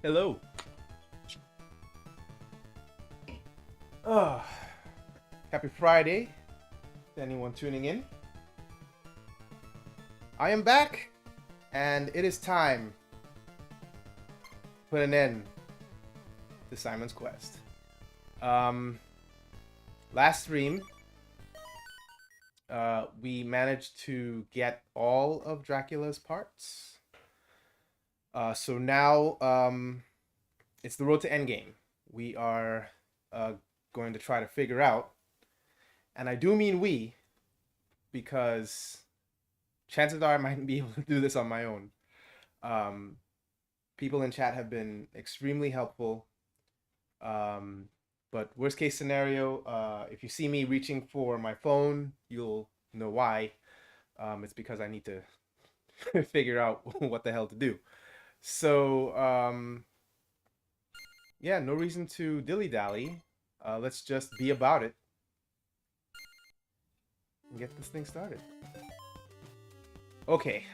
Hello. Oh, happy Friday to anyone tuning in. I am back, and it is time to put an end to Simon's Quest. Last stream, we managed to get all of Dracula's parts. So now, it's the road to endgame. We are going to try to figure out, and I do mean we, because chances are I might be able to do this on my own. Um, People in chat have been extremely helpful. But worst case scenario, if you see me reaching for my phone, you'll know why. It's because I need to figure out what the hell to do. So, yeah, no reason to dilly-dally. Let's just be about it and get this thing started. Okay,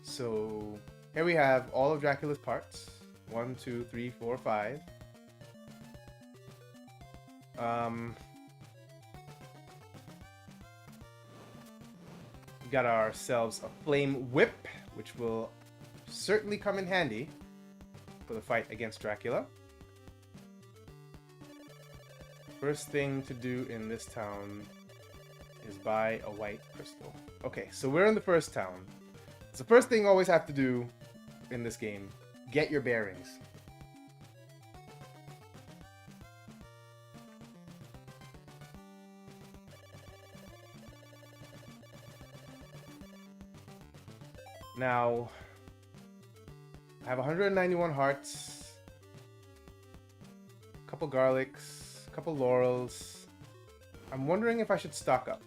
so here we have all of Dracula's parts. 1, 2, 3, 4, 5. We got ourselves a flame whip, which will certainly come in handy for the fight against Dracula. First thing to do in this town is buy a white crystal. Okay, so we're in the first town. It's the first thing you always have to do in this game. Get your bearings. Now, I have 191 hearts, a couple garlics, a couple laurels. I'm wondering if I should stock up.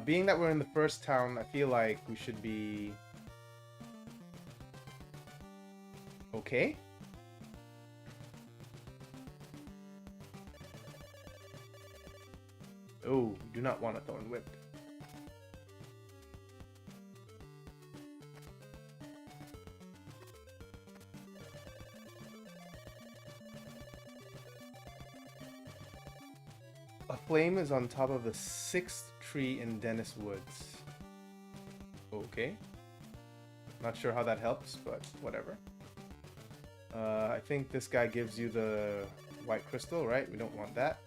Being that we're in the first town, I feel like we should be okay. Oh, do not want a thorn whip. A flame is on top of the 6th tree in Dennis Woods. Okay. Not sure how that helps, but whatever. I think this guy gives you the white crystal, right? We don't want that.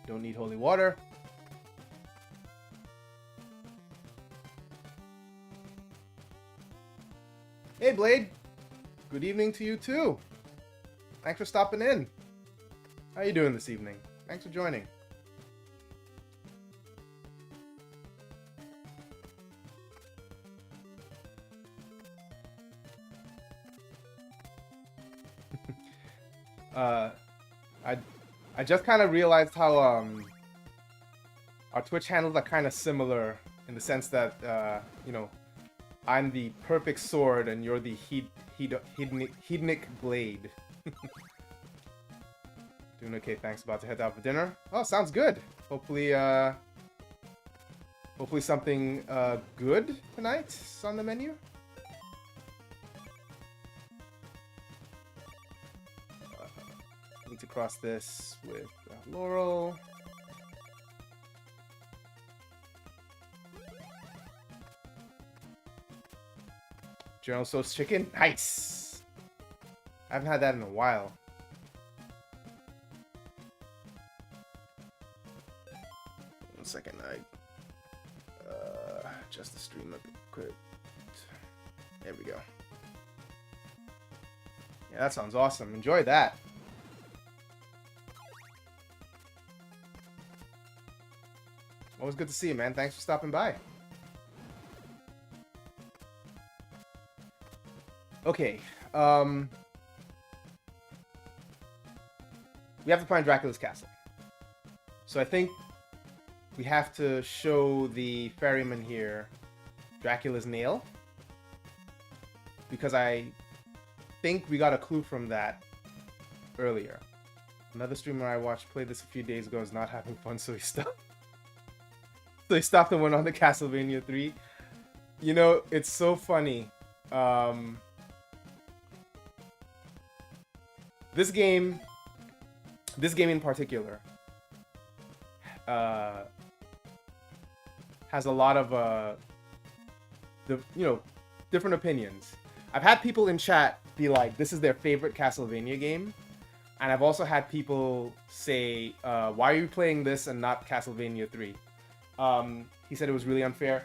Don't need holy water. Hey, Blade. Good evening to you, too. Thanks for stopping in. How you doing this evening? Thanks for joining. I just kind of realized how our Twitch handles are kind of similar in the sense that you know, I'm the perfect sword and you're the hedonic blade. Doing okay, thanks. About to head out for dinner. Oh, sounds good. Hopefully, hopefully something good tonight is on the menu. Need to cross this with Laurel. General Tso's chicken? Nice! I haven't had that in a while. One second, I adjust the stream a bit quick. There we go. Yeah, that sounds awesome. Enjoy that. Always good to see you, man. Thanks for stopping by. Okay, we have to find Dracula's castle. So I think we have to show the ferryman here Dracula's nail, because I think we got a clue from that earlier. Another streamer I watched played this a few days ago is not having fun, so he stopped. So he stopped and went on to Castlevania 3. You know, it's so funny. This game in particular, has a lot of different opinions. I've had people in chat be like, this is their favorite Castlevania game. And I've also had people say, why are you playing this and not Castlevania 3? He said it was really unfair.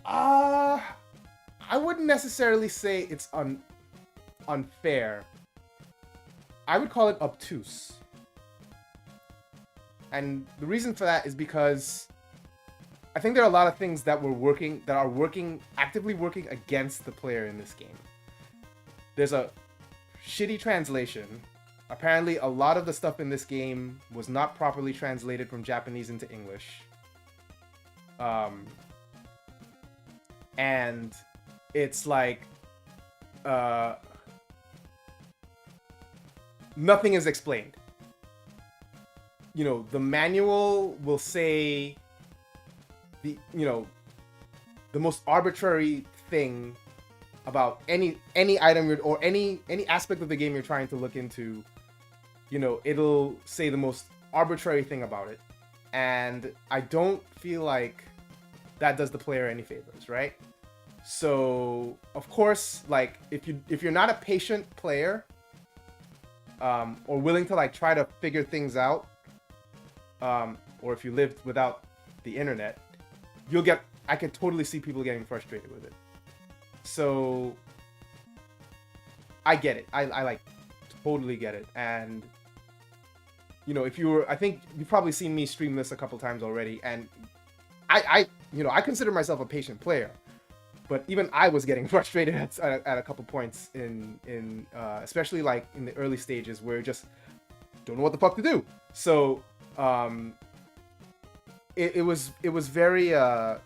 I wouldn't necessarily say it's unfair. I would call it obtuse. And the reason for that is because I think there are a lot of things that are actively working against the player in this game. There's a shitty translation. Apparently, a lot of the stuff in this game was not properly translated from Japanese into English. And it's like, nothing is explained. You know, the manual will say the most arbitrary thing about any item or any aspect of the game you're trying to look into. You know, it'll say the most arbitrary thing about it. And I don't feel like that does the player any favors, right? So, of course, like, if you're not a patient player, or willing to, like, try to figure things out, or if you lived without the internet, I could totally see people getting frustrated with it. So, I get it. I like, totally get it. And, you know, I think you've probably seen me stream this a couple times already, and I consider myself a patient player, but even I was getting frustrated at a couple points in especially like in the early stages where you just don't know what the fuck to do. So it was very it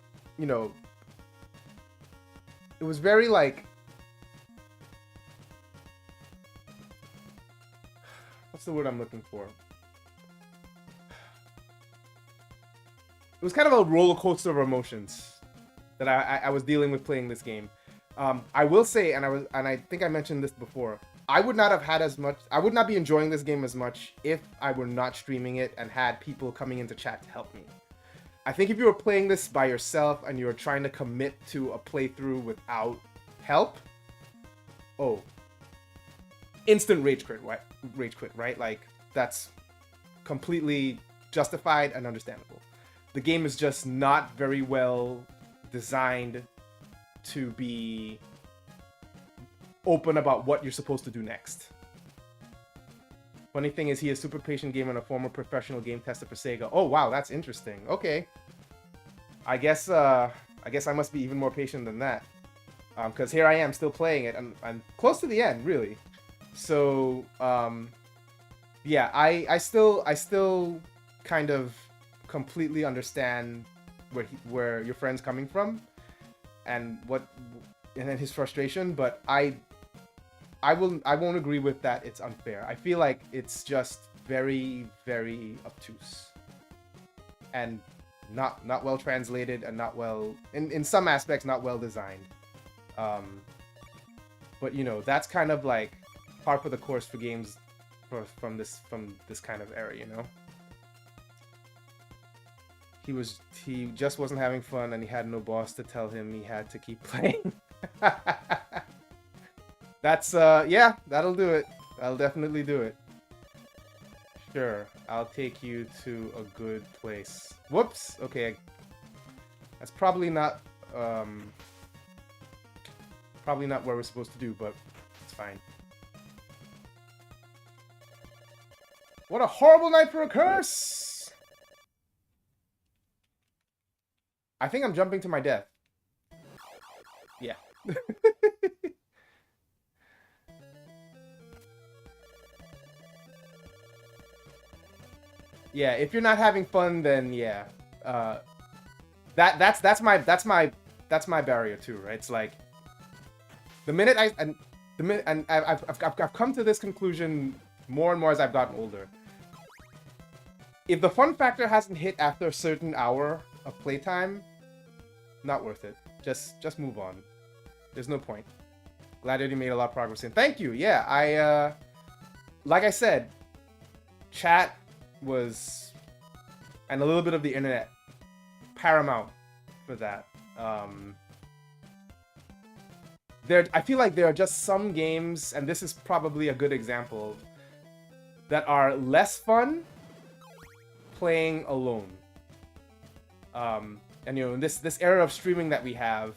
was very like, what's the word I'm looking for? It was kind of a roller coaster of emotions that I was dealing with playing this game. I will say, and I think I mentioned this before, I would not be enjoying this game as much if I were not streaming it and had people coming into chat to help me. I think if you were playing this by yourself and you were trying to commit to a playthrough without help, instant rage quit, right? Like, that's completely justified and understandable. The game is just not very well designed to be open about what you're supposed to do next. Funny thing is, he is a super patient gamer and a former professional game tester for Sega. Oh wow, that's interesting. Okay, I guess I must be even more patient than that, because here I am still playing it, and I'm close to the end, really. So yeah, I still kind of completely understand where your friend's coming from and his frustration, but I won't agree with that. It's unfair. I feel like it's just very, very obtuse and not well translated and not well in some aspects, not well designed. But you know, that's kind of like par for the course for games from this kind of era, you know. He just wasn't having fun, and he had no boss to tell him he had to keep playing. That's yeah, that'll do it. I'll definitely do it. Sure, I'll take you to a good place. Whoops. Okay, that's probably not where we're supposed to do, but it's fine. What a horrible night for a curse! I think I'm jumping to my death. Yeah. Yeah, if you're not having fun, then yeah. That's my barrier too, right? It's like I've come to this conclusion more and more as I've gotten older. If the fun factor hasn't hit after a certain hour of playtime, not worth it. Just move on. There's no point. Glad that you made a lot of progress in. Thank you. Yeah, like I said, chat was, and a little bit of the internet, paramount for that. I feel like there are just some games, and this is probably a good example, that are less fun playing alone. And you know, in this era of streaming that we have,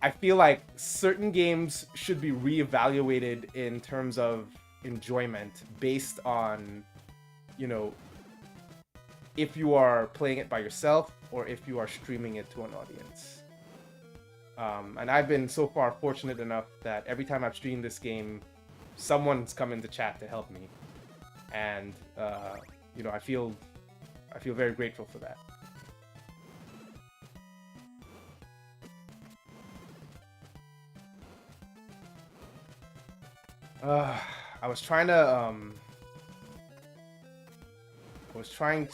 I feel like certain games should be reevaluated in terms of enjoyment based on, you know, if you are playing it by yourself or if you are streaming it to an audience. And I've been so far fortunate enough that every time I've streamed this game, someone's come into chat to help me, and you know, I feel very grateful for that. I was trying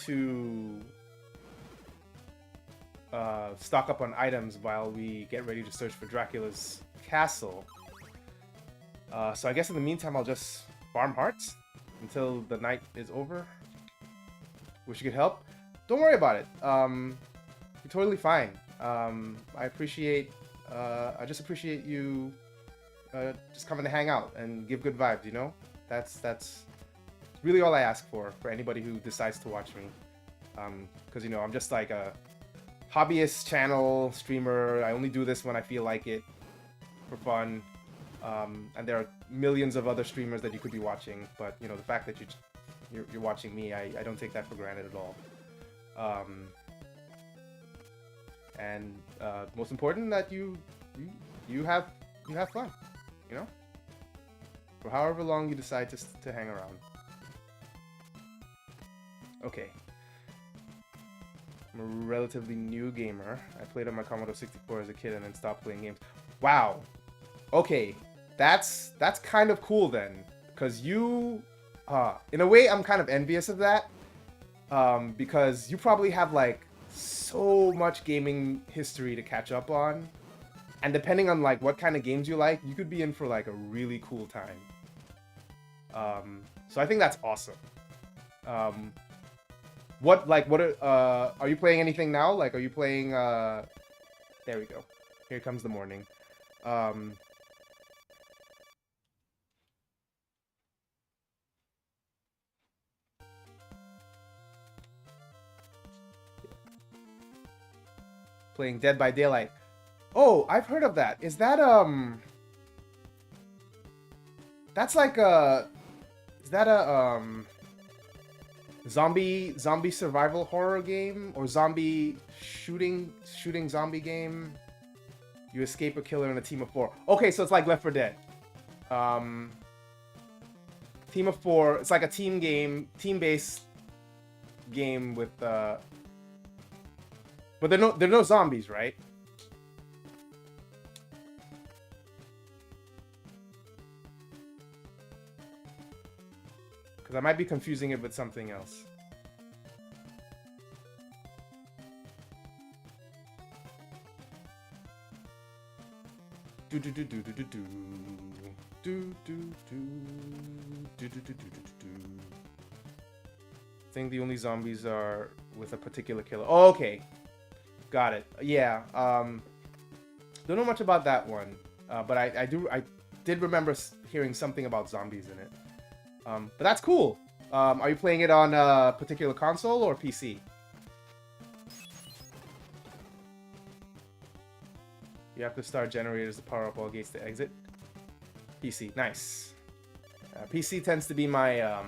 to stock up on items while we get ready to search for Dracula's castle. So I guess in the meantime, I'll just farm hearts until the night is over. Wish you could help. Don't worry about it. You're totally fine. I just appreciate you just coming to hang out and give good vibes, you know? That's really all I ask for anybody who decides to watch me. Because, you know, I'm just like a hobbyist channel streamer. I only do this when I feel like it for fun. And there are millions of other streamers that you could be watching, but, you know, the fact that you're watching me, I don't take that for granted at all. And most important, that you have fun, you know, for however long you decide to hang around. Okay. I'm a relatively new gamer. I played on my Commodore 64 as a kid and then stopped playing games. Wow. Okay, that's kind of cool then, because you, in a way, I'm kind of envious of that, because you probably have like so much gaming history to catch up on, and depending on like what kind of games you like, you could be in for like a really cool time. So I think that's awesome. Are you playing anything now? Like, are you playing, there we go. Here comes the morning. Playing Dead by Daylight. Oh, I've heard of that. Is that, that's like a, is that a, zombie survival horror game? Or zombie shooting zombie game? You escape a killer in a team of 4. Okay, so it's like Left 4 Dead. Team of 4. It's like a team game, team-based game with, but they're no zombies, right? Because I might be confusing it with something else. I think the only zombies are with a particular killer. Oh, okay. Got it. Yeah. Don't know much about that one. But I did remember hearing something about zombies in it. But that's cool. Are you playing it on a particular console or PC? You have to start generators to power up all gates to exit. PC, nice. PC tends to be my,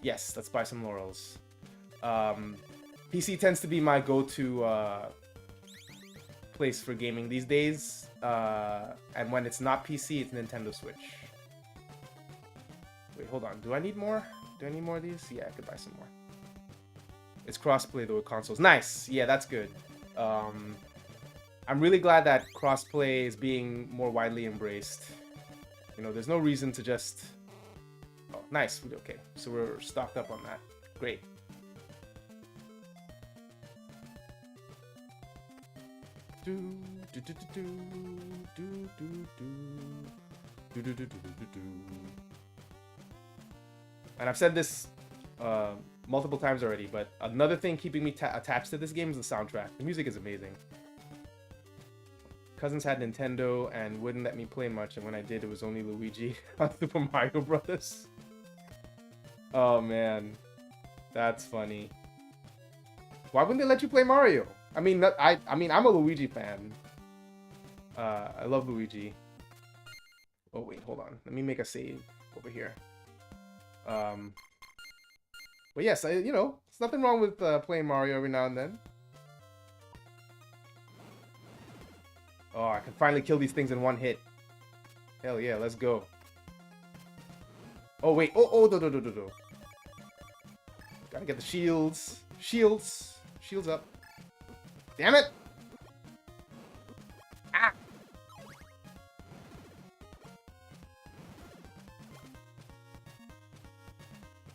yes, let's buy some laurels. PC tends to be my go-to place for gaming these days. And when it's not PC, it's Nintendo Switch. Wait, hold on. Do I need more? Do I need more of these? Yeah, I could buy some more. It's crossplay though with consoles. Nice! Yeah, that's good. I'm really glad that crossplay is being more widely embraced. You know, there's no reason to just Nice. Okay, so we're stocked up on that. Great. And I've said this multiple times already, but another thing keeping me attached to this game is the soundtrack. The music is amazing. Cousins had Nintendo and wouldn't let me play much, and when I did, it was only Luigi on Super Mario Brothers. Oh man, that's funny. Why wouldn't they let you play Mario? I mean, I'm a Luigi fan. I love Luigi. Oh wait, hold on. Let me make a save over here. But yes, you know, there's nothing wrong with playing Mario every now and then. Oh, I can finally kill these things in one hit. Hell yeah, let's go. Oh wait, oh, do. Gotta get the shields. Shields up. Damn it! Ah!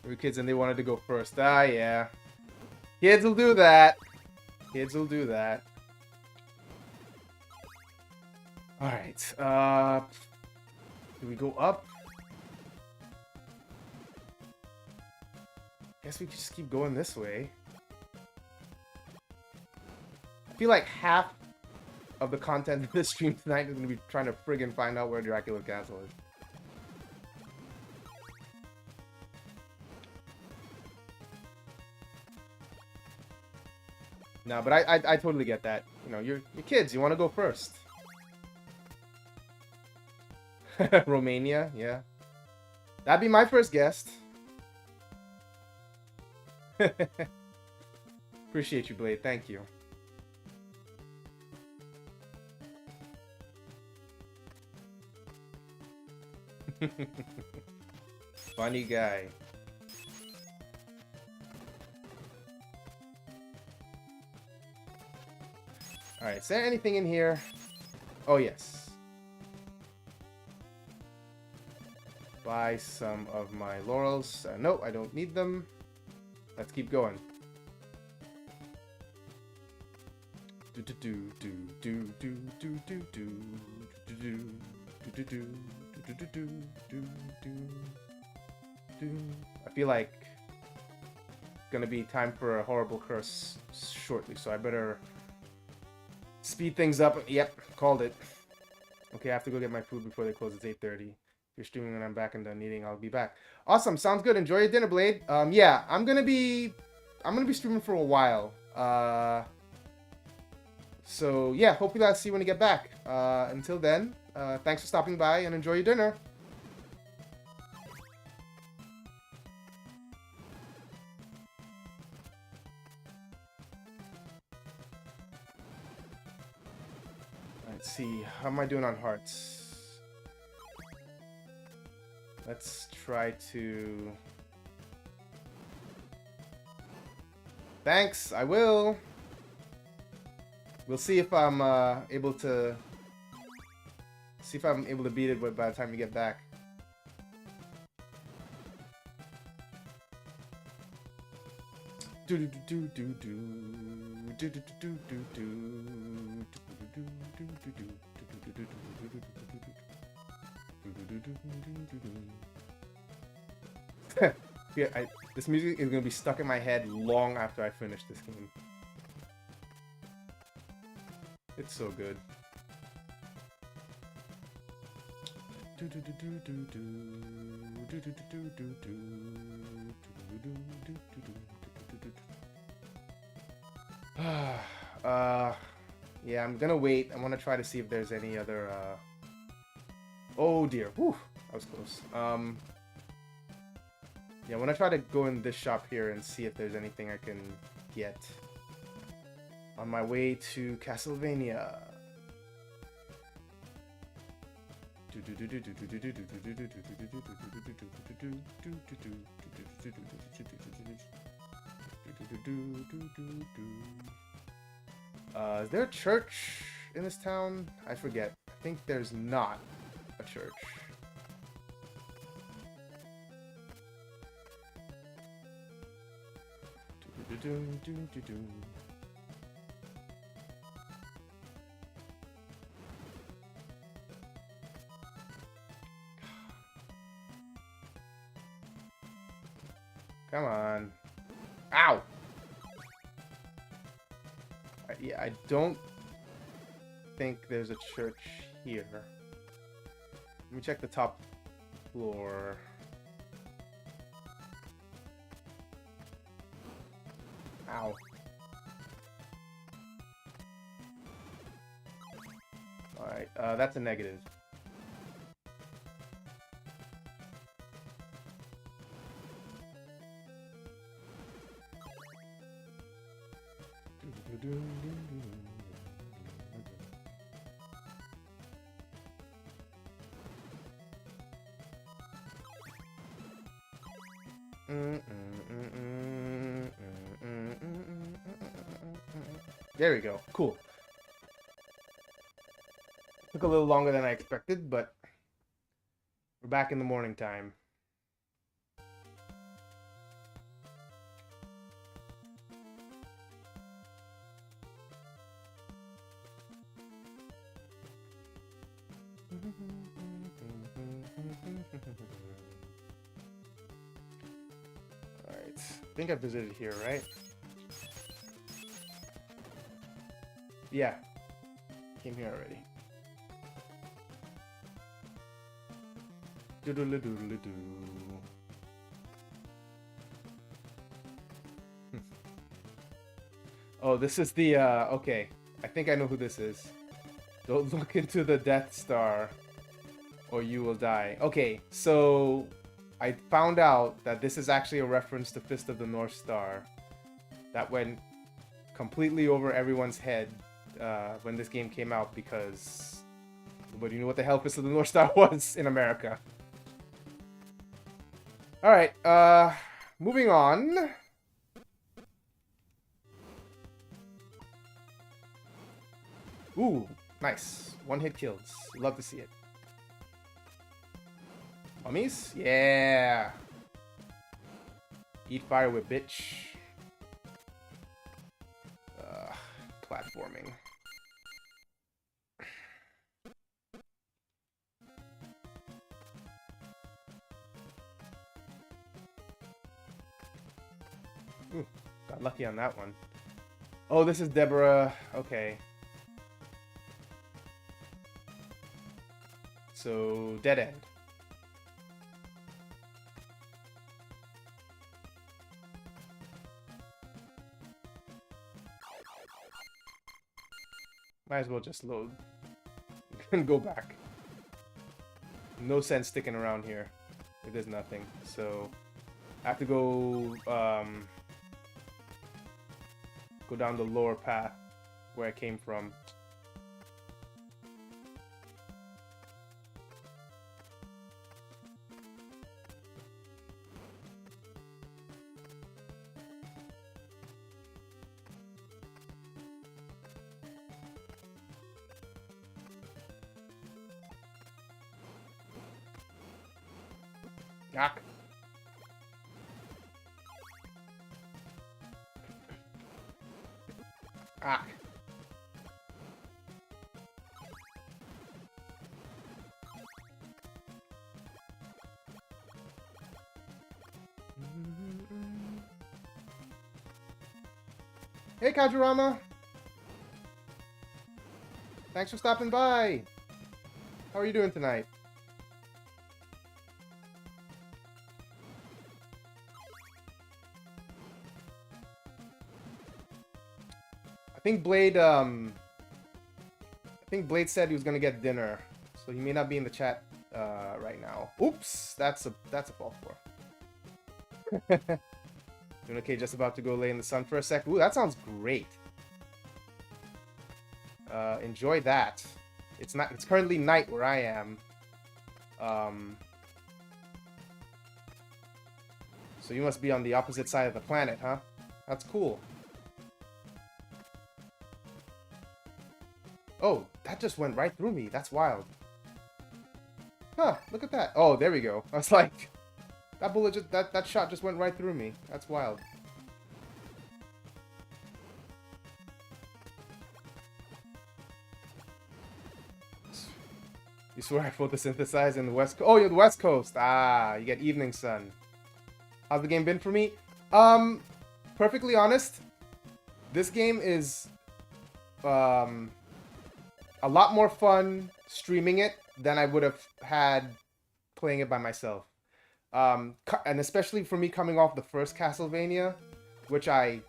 There were kids and they wanted to go first. Ah, yeah. Kids will do that. Kids will do that. Alright, do we go up? Guess we could just keep going this way. I feel like half of the content of this stream tonight is going to be trying to friggin' find out where Dracula's castle is. No, but I totally get that. You know, you're kids, you want to go first. Romania, yeah. That'd be my first guest. Appreciate you, Blade. Thank you. Funny guy. Alright, is there anything in here? Oh, yes. Buy some of my laurels. No, I don't need them. Let's keep going. I feel like it's gonna be time for a horrible curse shortly, so I better speed things up. Yep, called it. Okay, I have to go get my food before they close. It's 8:30. If you're streaming when I'm back and done eating, I'll be back. Awesome, sounds good. Enjoy your dinner, Blade. Yeah, I'm gonna be streaming for a while. So yeah, hopefully I'll see you when you get back. Until then, thanks for stopping by and enjoy your dinner. Let's see, how am I doing on hearts? Let's try to... Thanks, I will. We'll see if I'm able to... See if I'm able to beat it by the time you get back. Yeah, this music is gonna be stuck in my head long after I finish this game. It's so good. Yeah, I'm gonna wait. I want to try to see if there's any other oh dear, whew, that was close. Yeah, I want to try to go in this shop here and see if there's anything I can get on my way to Castlevania. Is there a church in this town? I forget. I think there's not a church. Come on. Ow! Yeah, I don't think there's a church here. Let me check the top floor. Ow. Alright, that's a negative. There we go. Cool. Took a little longer than I expected, but we're back in the morning time. Alright. I think I visited here, right? Yeah. Came here already. Doodle-a-doodle-a-doo. Oh, this is the, okay. I think I know who this is. Don't look into the Death Star, or you will die. Okay, so I found out that this is actually a reference to Fist of the North Star. That went completely over everyone's head when this game came out, because nobody knew what the hell Fist of the North Star was in America. Alright, moving on. Ooh, nice. One-hit kills. Love to see it. Mummies? Yeah. Eat fire with bitch. Platforming. Ooh, got lucky on that one. Oh, this is Deborah. Okay. So, dead end. Might as well just load and go back. No sense sticking around here if there's nothing. So, I have to go go down the lower path where I came from. Yuck. Ah. Hey, Kajurama. Thanks for stopping by. How are you doing tonight? I think Blade said he was gonna get dinner, so he may not be in the chat right now. Oops, that's a fall for. Doing okay, just about to go lay in the sun for a sec. Ooh, that sounds great. Enjoy that. It's currently night where I am. So you must be on the opposite side of the planet, huh? That's cool. Oh, that just went right through me. That's wild. Huh, look at that. Oh, there we go. I was like, that bullet just, that shot just went right through me. That's wild. You swear I photosynthesize in the West Coast? Oh, you're the West Coast. Ah, you get evening sun. How's the game been for me? Perfectly honest, this game is a lot more fun streaming it than I would have had playing it by myself. And especially for me coming off the first Castlevania, which I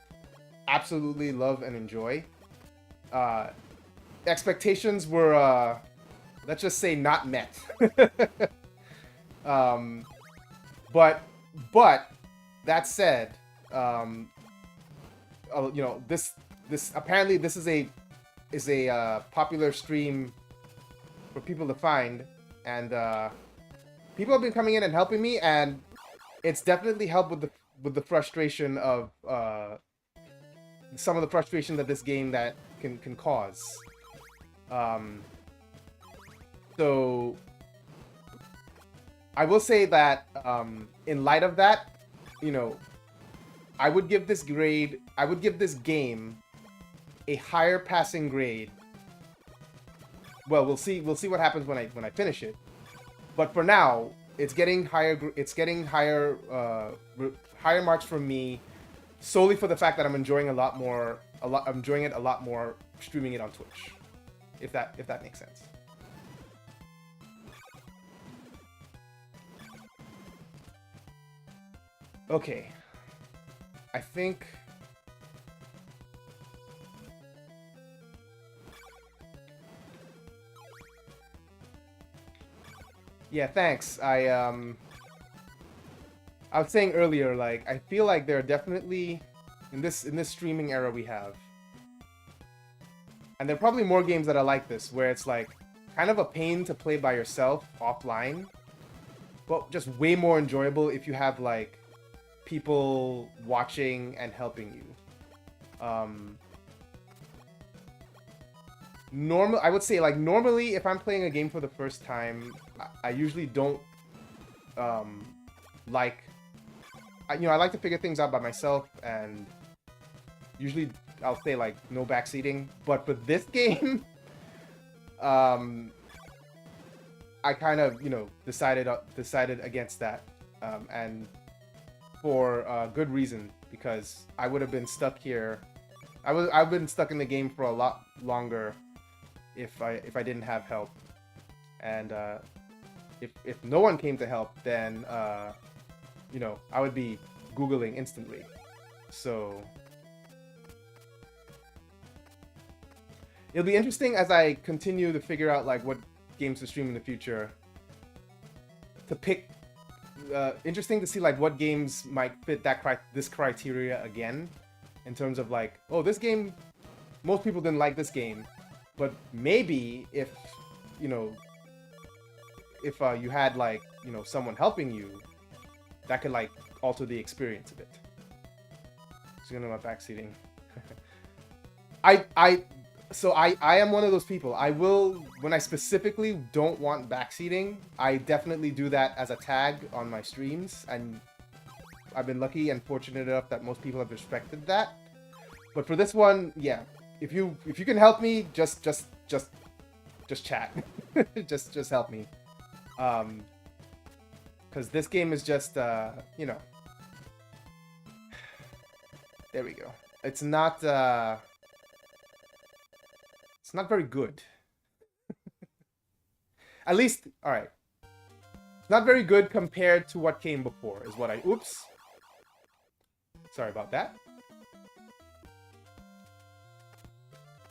absolutely love and enjoy. Expectations were, let's just say, not met. But that said, you know, this apparently this is a popular stream for people to find, and people have been coming in and helping me, and it's definitely helped with the frustration of some of the frustration that this game that can cause. So I will say that in light of that, you know, I would give this game a higher passing grade. Well, we'll see what happens when I finish it. But for now, it's getting higher higher marks from me solely for the fact that I'm enjoying I'm enjoying it a lot more streaming it on Twitch. If that makes sense. Okay. I think yeah, thanks. I was saying earlier, like, I feel like there are definitely in this streaming era we have, and there are probably more games that are like this, where it's like kind of a pain to play by yourself offline, but just way more enjoyable if you have like people watching and helping you. I would say, like, normally if I'm playing a game for the first time, I usually don't like, you know, I like to figure things out by myself, and usually I'll say like no backseating. But for this game, I kind of, you know, decided against that, and for good reason, because I would have been stuck here. I've been stuck in the game for a lot longer if I didn't have help, and if no one came to help, then you know, I would be Googling instantly. So it'll be interesting as I continue to figure out like what games to stream in the future, to pick. Interesting to see like what games might fit this criteria again, in terms of like, oh, this game, most people didn't like this game, but maybe if, you know, if you had like, you know, someone helping you, that could like alter the experience a bit. So you know, my backseating. So I am one of those people. I will, when I specifically don't want backseating, I definitely do that as a tag on my streams, and I've been lucky and fortunate enough that most people have respected that. But for this one, yeah, if you can help me, just chat, just help me, because this game is just you know, there we go. It's not very good. At least, all right. It's not very good compared to what came before, is what I... Oops. Sorry about that.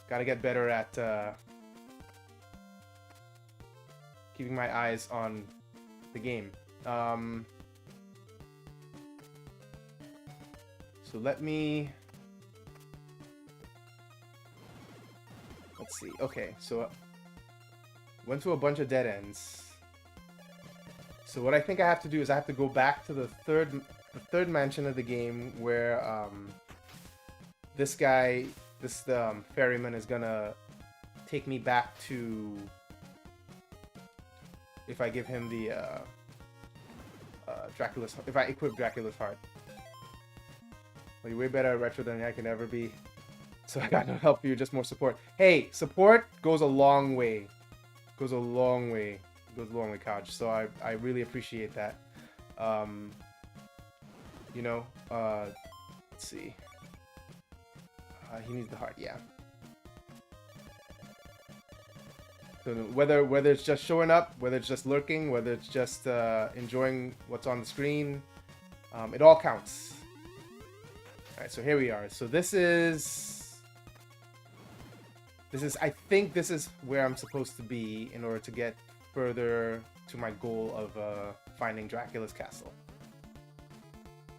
Gotta get better at keeping my eyes on the game. So let me... Let's see. Okay, so went to a bunch of dead ends. So what I think I have to do is I have to go back to the third mansion of the game, where this guy, this ferryman, is gonna take me back to, if I give him the Dracula's, if I equip Dracula's heart. Well, you're way better at retro than I can ever be. So I got no help for you, just more support. Hey, support goes a long way. goes a long way. Goes a long way, Kaj. So I really appreciate that. You know, let's see. He needs the heart, yeah. So whether it's just showing up, whether it's just lurking, whether it's just enjoying what's on the screen, it all counts. All right, so here we are. So this is I think this is where I'm supposed to be in order to get further to my goal of finding Dracula's castle.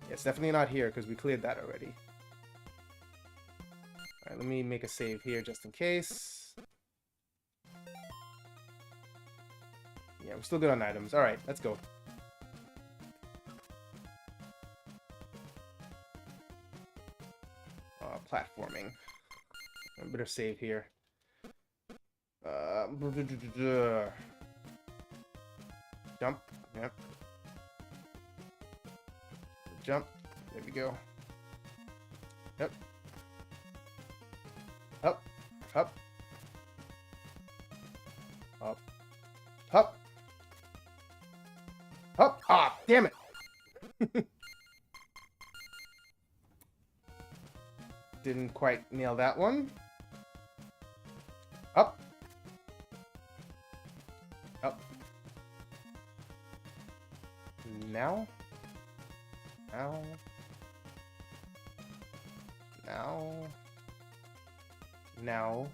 Yeah, it's definitely not here because we cleared that already. All right, let me make a save here just in case. Yeah, we're still good on items. All right, let's go. Platforming. I better save here. Jump. Yep. Jump. There we go. Yep. Up. Up. Up. Up. Up. Ah, damn it. Didn't quite nail that one. Up. Up. Now. Now. Now. Now.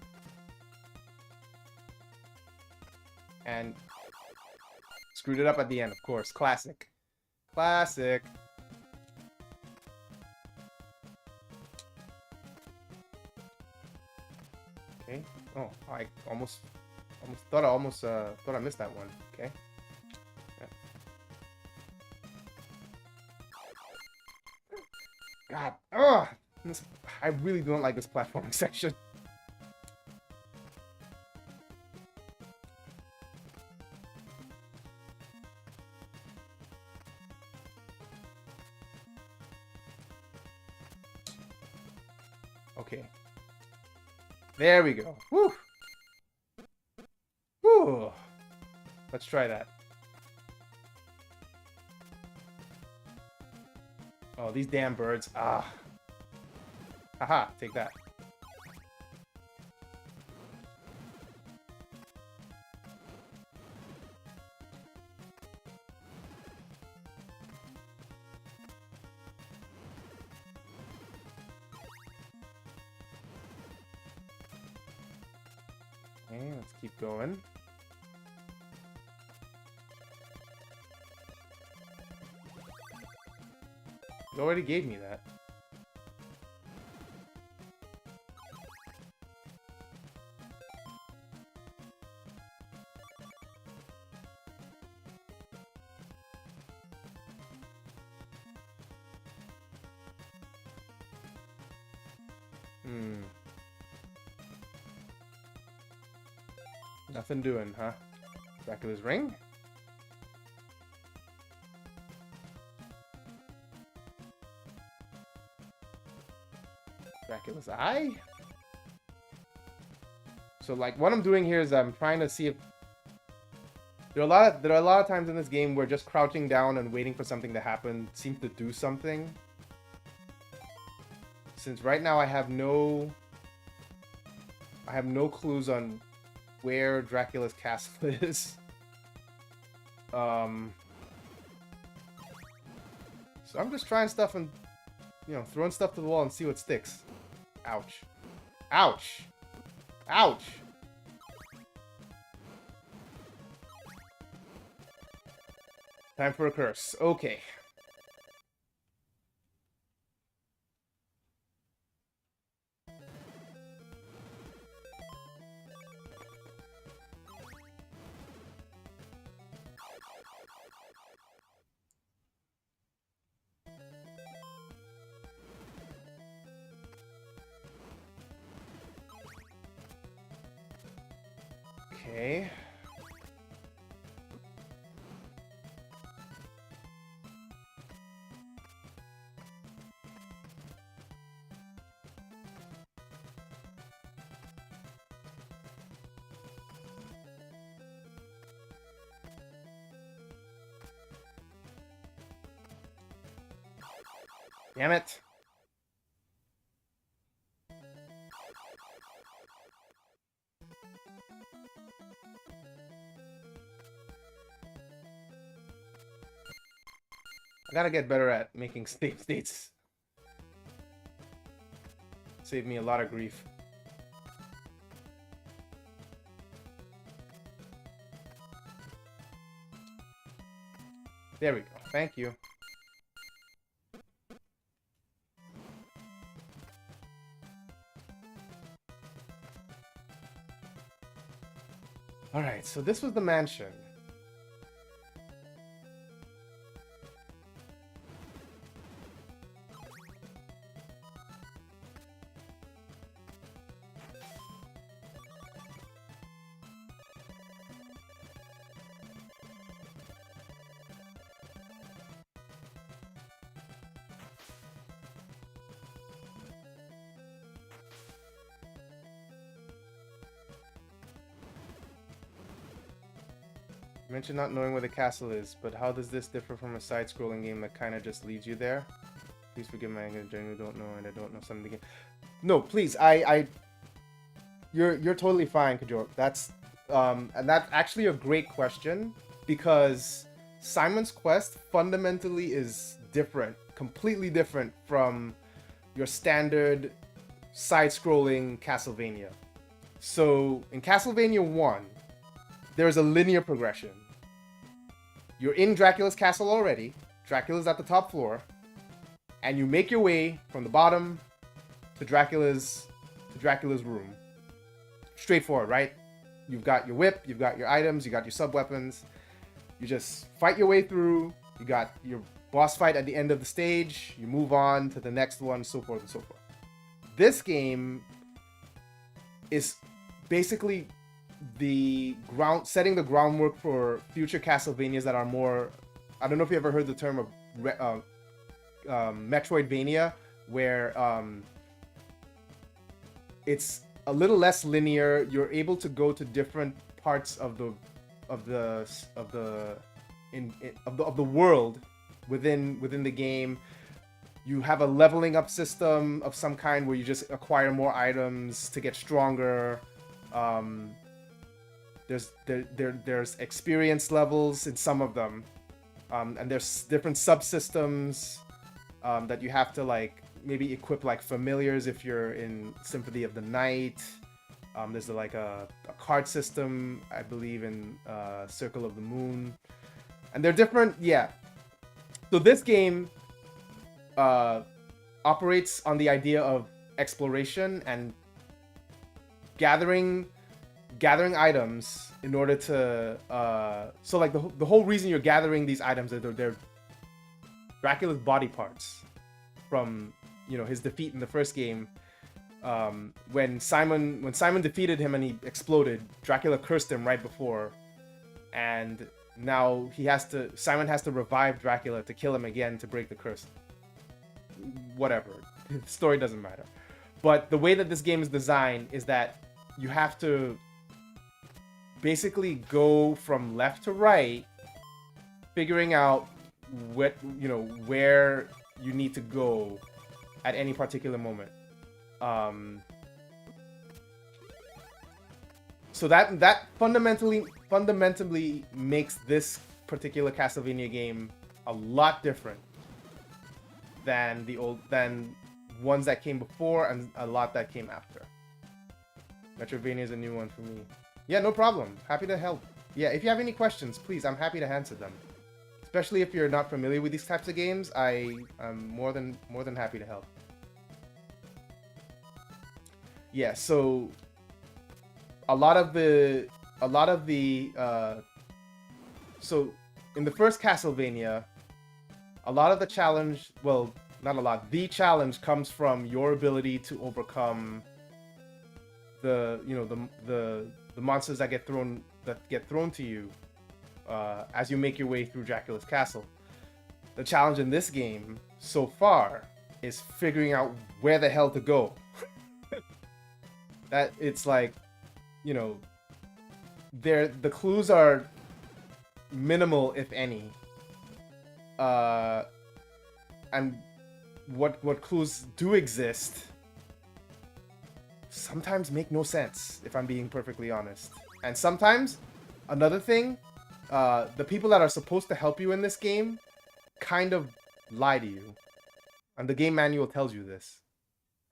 And screwed it up at the end, of course. Classic. Classic. Okay. Oh, I almost thought I missed that one. Okay. Yeah. God. Ugh. I really don't like this platforming section. Okay. There we go. Woo! Woo! Let's try that. Oh, these damn birds. Ah. Haha, take that. Okay, let's keep going. You already gave me that. Nothing doing, huh? Dracula's ring? Dracula's eye? So like what I'm doing here is I'm trying to see if there are a lot of times in this game where just crouching down and waiting for something to happen seems to do something. Since right now I have no clues on where Dracula's castle is. So I'm just trying stuff and, you know, throwing stuff to the wall and see what sticks. Ouch. Ouch! Ouch! Time for a curse. Okay. Okay. Damn it. I gotta get better at making save states. Save me a lot of grief. There we go. Thank you. Alright, so this was the mansion. You mentioned not knowing where the castle is, but how does this differ from a side-scrolling game that kind of just leads you there? Please forgive my anger. I genuinely don't know, and I don't know some of the game. No, please, you're totally fine, Kajor. That's and that's actually a great question because Simon's Quest fundamentally is different, completely different from your standard side-scrolling Castlevania. So in Castlevania 1, there's a linear progression. You're in Dracula's castle already. Dracula's at the top floor. And you make your way from the bottom to Dracula's room. Straightforward, right? You've got your whip, you've got your items, you got your sub-weapons. You just fight your way through. You got your boss fight at the end of the stage. You move on to the next one, so forth and so forth. This game is basically setting the groundwork for future Castlevanias that are more. I don't know if you ever heard the term of Metroidvania, where it's a little less linear. You're able to go to different parts of the world within the game. You have a leveling up system of some kind where you just acquire more items to get stronger. There's experience levels in some of them, and there's different subsystems that you have to like maybe equip like familiars if you're in Symphony of the Night. There's like a card system, I believe, in Circle of the Moon, and they're different. Yeah. So this game operates on the idea of exploration and gathering items in order to so like the whole reason you're gathering these items is they're Dracula's body parts from, you know, his defeat in the first game. When Simon defeated him and he exploded, Dracula cursed him right before, and now Simon has to revive Dracula to kill him again to break the curse. Whatever, the story doesn't matter. But the way that this game is designed is that you have to basically go from left to right, figuring out where you need to go at any particular moment. So that fundamentally makes this particular Castlevania game a lot different than ones that came before and a lot that came after. Metroidvania is a new one for me. Yeah, no problem. Happy to help. Yeah, if you have any questions, please, I'm happy to answer them. Especially if you're not familiar with these types of games, I'm more than happy to help. Yeah, so a lot of the so in the first Castlevania, a lot of the challenge, well, not a lot, the challenge comes from your ability to overcome the monsters that get thrown to you as you make your way through Dracula's castle. The challenge in this game so far is figuring out where the hell to go. That it's like, the clues are minimal, if any, and what clues do exist sometimes make no sense, if I'm being perfectly honest. And sometimes, another thing, the people that are supposed to help you in this game kind of lie to you. And the game manual tells you this.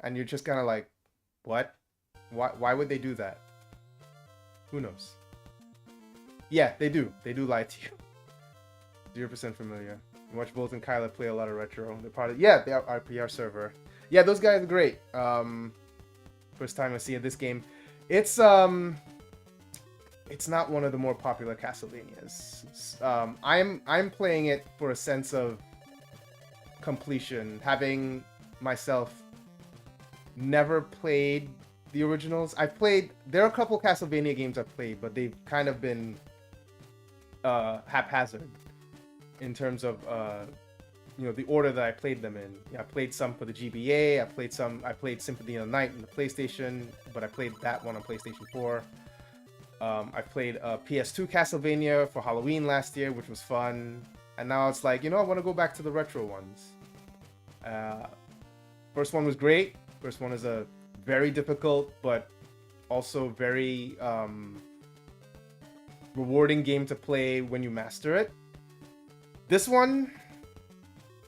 And you're just kind of like, what? Why would they do that? Who knows? Yeah, they do. They do lie to you. 0% familiar. You watch Bolt and Kyla play a lot of retro. They're part of, yeah, they are our PR server. Yeah, those guys are great. First time I see this game. It's not one of the more popular Castlevanias. I'm playing it for a sense of completion, having myself never played the originals. There are a couple Castlevania games I've played, but they've kind of been haphazard in terms of the order that I played them in. Yeah, I played some for the GBA. I played Symphony of the Night in the PlayStation, but I played that one on PlayStation 4. I played PS2 Castlevania for Halloween last year, which was fun. And now it's like, I want to go back to the retro ones. First one was great. First one is a very difficult, but also very rewarding game to play when you master it. This one,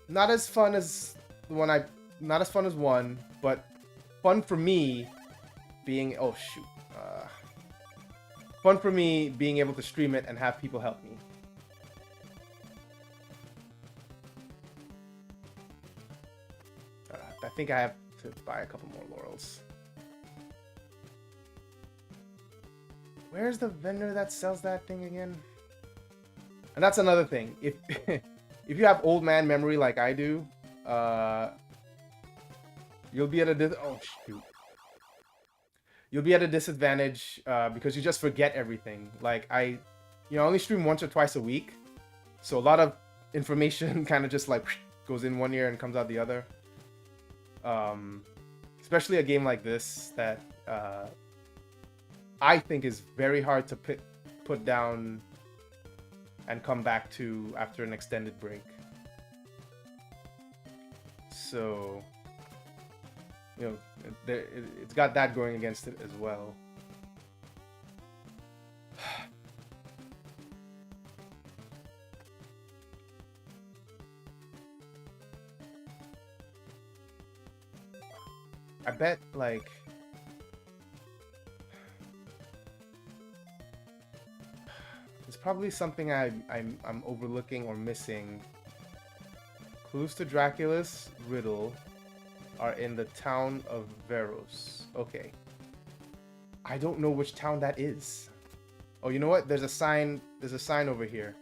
not as fun as one, but fun for me being, fun for me being able to stream it and have people help me. I think I have to buy a couple more laurels. Where's the vendor that sells that thing again? And that's another thing. If if you have old man memory like I do, you'll be at a you'll be at a disadvantage because you just forget everything. Like I only stream once or twice a week, so a lot of information kind of just like goes in one ear and comes out the other. Especially a game like this that I think is very hard to put down and come back to after an extended break. So, it's got that going against it as well. I bet, like, there's probably something I'm overlooking or missing. Clues to Dracula's riddle are in the town of Veros. Okay. I don't know which town that is. Oh, you know what? There's a sign over here.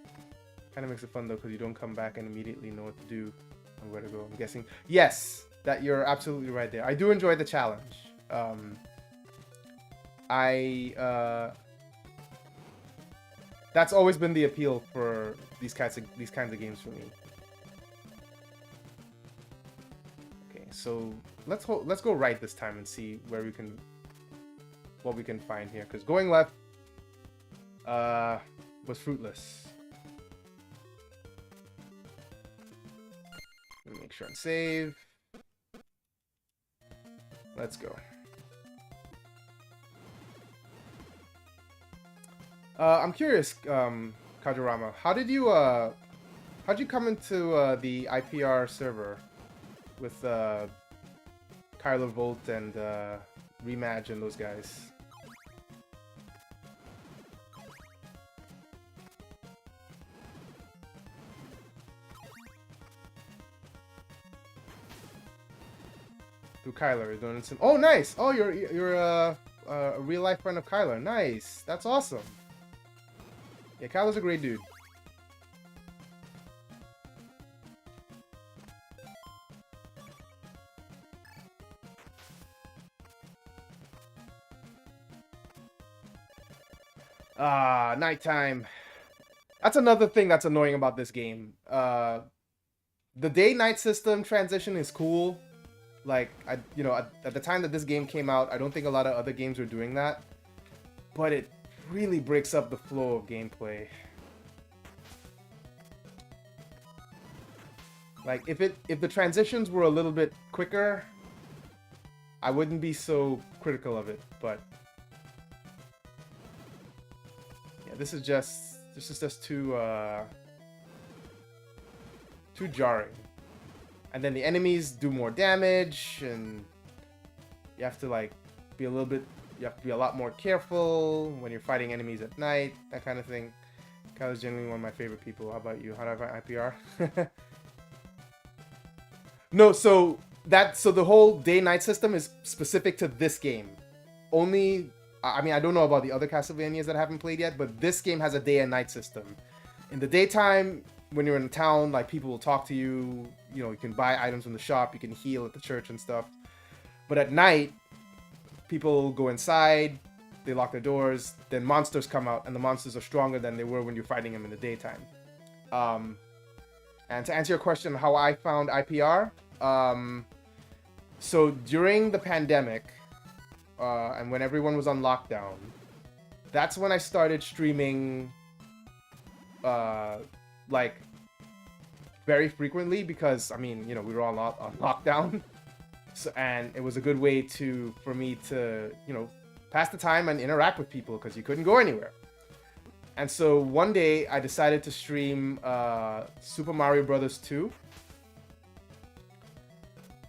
Kind of makes it fun though, because you don't come back and immediately know what to do and where to go. I'm guessing. Yes! That you're absolutely right there. I do enjoy the challenge. That's always been the appeal for these kinds of games for me. Okay, so let's go right this time and see what we can find here. Because going left was fruitless. Let me make sure and save. Let's go. I'm curious, Kajurama, how'd you come into the IPR server with Kyler Volt and Rematch and those guys? Through Kyler, you're doing some. Oh, nice! Oh, you're a real life friend of Kyler. Nice, that's awesome. Yeah, Kyler's a great dude. Ah, nighttime. That's another thing that's annoying about this game. The day-night system transition is cool. Like, at the time that this game came out, I don't think a lot of other games were doing that. But it really breaks up the flow of gameplay. Like if the transitions were a little bit quicker, I wouldn't be so critical of it. But yeah, this is just too jarring. And then the enemies do more damage, and you have to like be a little bit. You have to be a lot more careful when you're fighting enemies at night. That kind of thing. Kyle's generally one of my favorite people. How about you? How do I find IPR? No, so the whole day-night system is specific to this game. Only, I mean, I don't know about the other Castlevanias that I haven't played yet, but this game has a day and night system. In the daytime, when you're in town, like people will talk to you. You know, you can buy items from the shop, you can heal at the church and stuff. But at night, people go inside, they lock their doors, then monsters come out, and the monsters are stronger than they were when you're fighting them in the daytime. And to answer your question, how I found IPR, so during the pandemic, and when everyone was on lockdown, that's when I started streaming, like, very frequently, because, I mean, you know, we were all on lockdown, so, and it was a good way for me to, you know, pass the time and interact with people, because you couldn't go anywhere. And so one day I decided to stream Super Mario Bros. 2.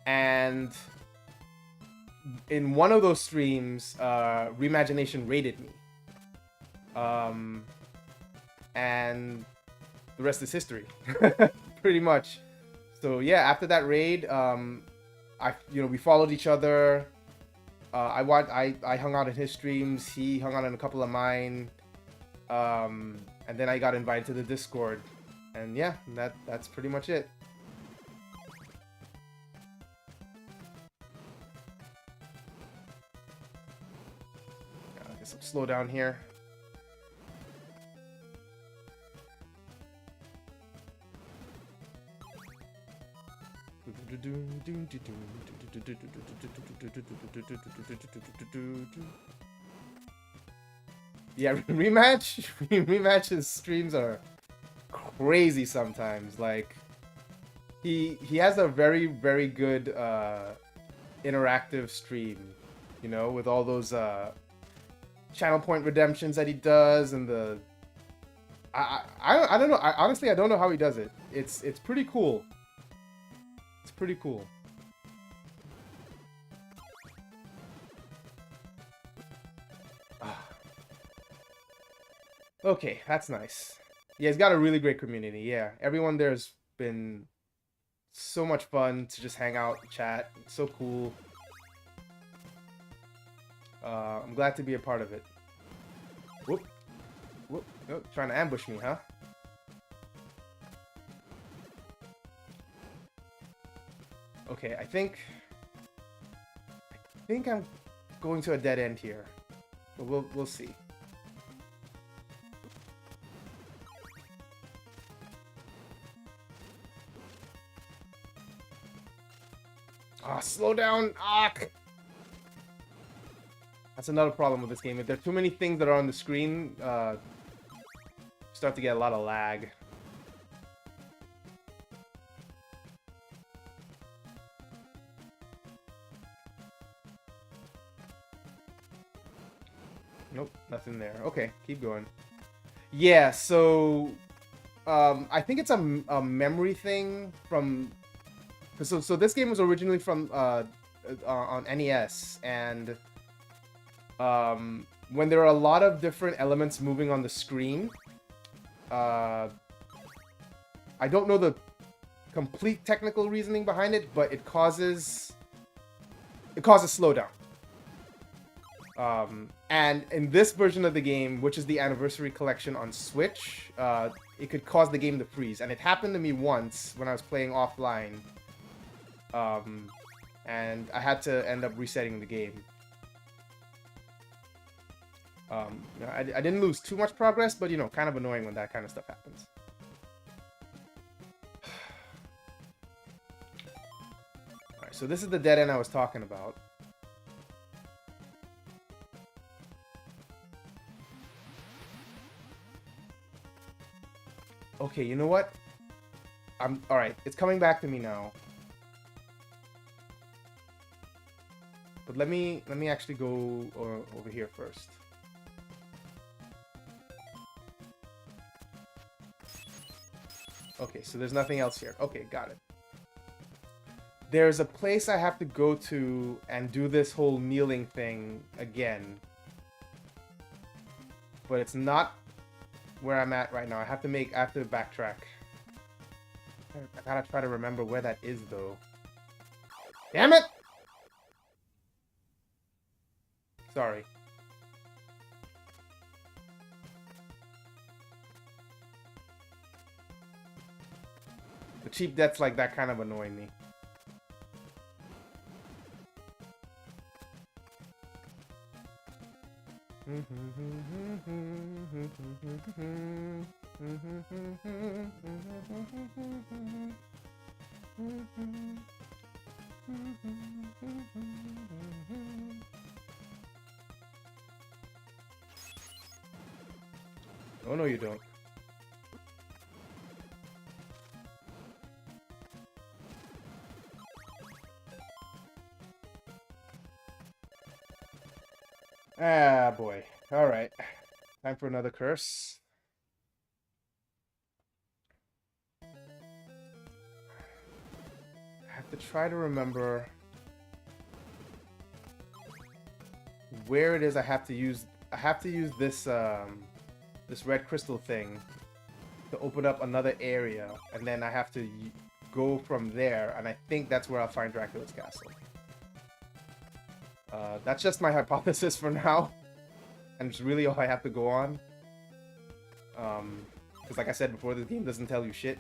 And in one of those streams, Reimagination raided me. And the rest is history, pretty much. So yeah, after that raid, we followed each other. I hung out in his streams. He hung out in a couple of mine. And then I got invited to the Discord, and yeah, that's pretty much it. I guess I'll slow down here. Yeah, rematch's streams are crazy sometimes. Like, he has a very, very good interactive stream, you know, with all those channel point redemptions that he does, and the I don't know. Honestly, I don't know how he does it. It's pretty cool. It's pretty cool. Okay, that's nice. Yeah, he's got a really great community. Yeah, everyone there's been so much fun to just hang out and chat. It's so cool. I'm glad to be a part of it. Whoop. Whoop. Oh, trying to ambush me, huh? Okay, I think I'm going to a dead end here. But we'll see. Ah, slow down! Ah! That's another problem with this game. If there are too many things that are on the screen, you start to get a lot of lag. Nope, nothing there. Okay, keep going. Yeah, so I think it's a memory thing from. So this game was originally from on NES, and when there are a lot of different elements moving on the screen, I don't know the complete technical reasoning behind it, but it causes slowdown. And in this version of the game, which is the Anniversary Collection on Switch, it could cause the game to freeze, and it happened to me once when I was playing offline. And I had to end up resetting the game. I didn't lose too much progress, but, you know, kind of annoying when that kind of stuff happens. Alright, so this is the dead end I was talking about. Okay, you know what? Alright, it's coming back to me now. But let me actually go over here first. Okay, so there's nothing else here. Okay, got it. There's a place I have to go to and do this whole kneeling thing again. But it's not where I'm at right now. I have to backtrack. I gotta try to remember where that is, though. Damn it! Sorry. The cheap deaths like that kind of annoy me. Oh no, you don't. Ah, boy. Alright. Time for another curse. I have to try to remember where it is I have to use this this red crystal thing to open up another area, and then I have to go from there, and I think that's where I'll find Dracula's castle. That's just my hypothesis for now, and it's really all I have to go on. Because like I said before, this game doesn't tell you shit.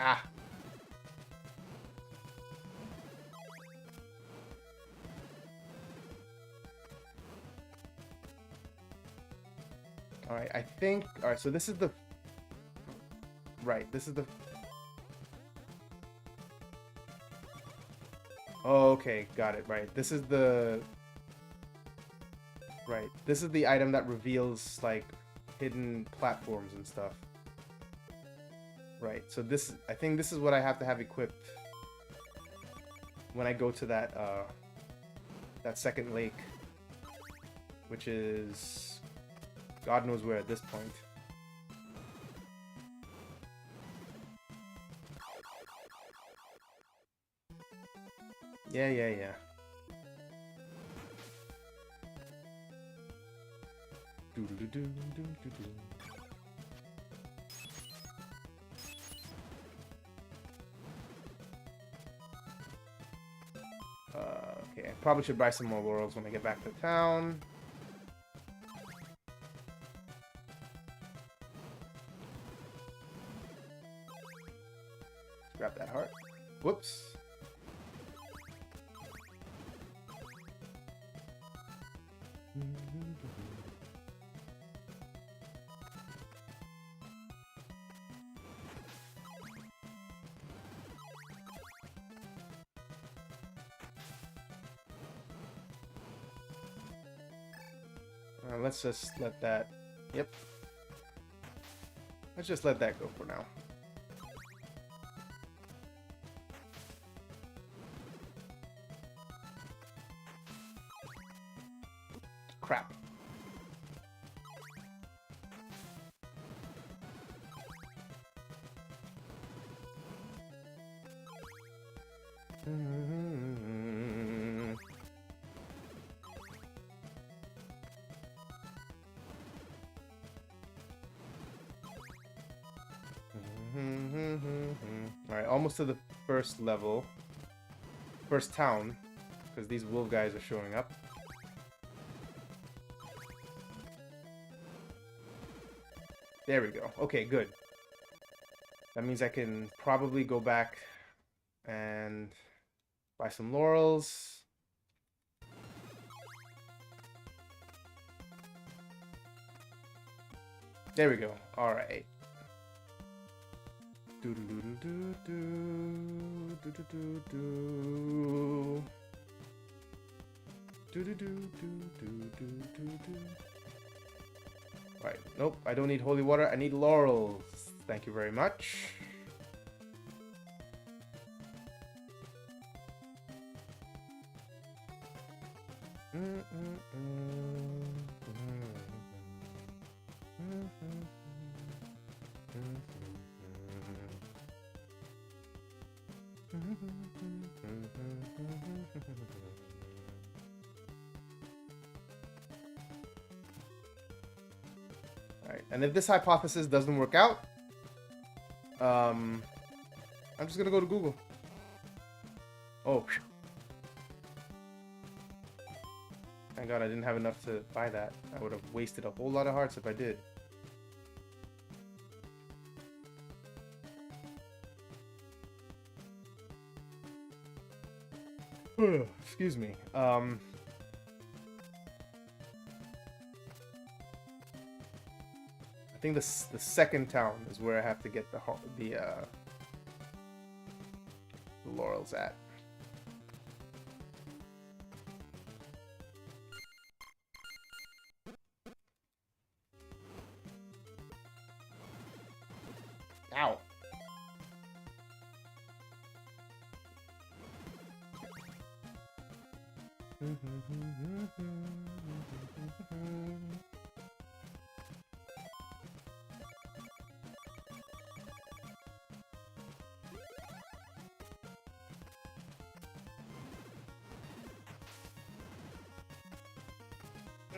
Ah. Alright, I think... Alright, so this is the... Right, this is the... Oh, okay, got it, right. This is the... Right, this is the item that reveals, like, hidden platforms and stuff. Right, so this... I think this is what I have to have equipped when I go to that, that second lake. Which is... God knows where at this point. Yeah. Okay, I probably should buy some more worlds when I get back to town. Grab that heart. Whoops. Let's just let that... Yep. Let's just let that go for now. Crap. Alright, almost to the first level. First town. Because these wolf guys are showing up. There we go. Okay, good. That means I can probably go back and buy some laurels. There we go. All right. Do do do do do do do do do. Do do do do do do do. Right. Nope. I don't need holy water. I need laurels. Thank you very much. Alright, and if this hypothesis doesn't work out, I'm just gonna go to Google. Oh, thank God I didn't have enough to buy that. I would have wasted a whole lot of hearts if I did. Excuse me. I think the second town is where I have to get the laurels at. Ow.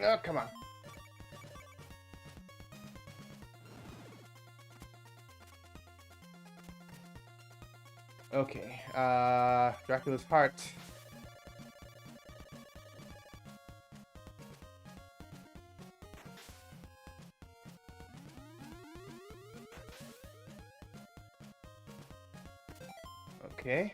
Oh, come on. Okay, Dracula's heart. Okay.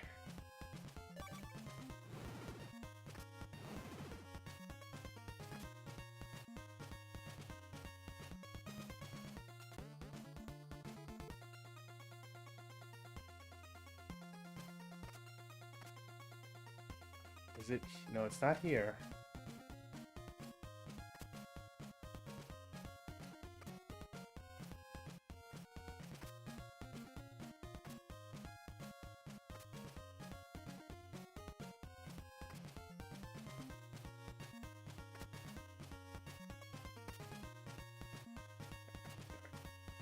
Is it? No, it's not here.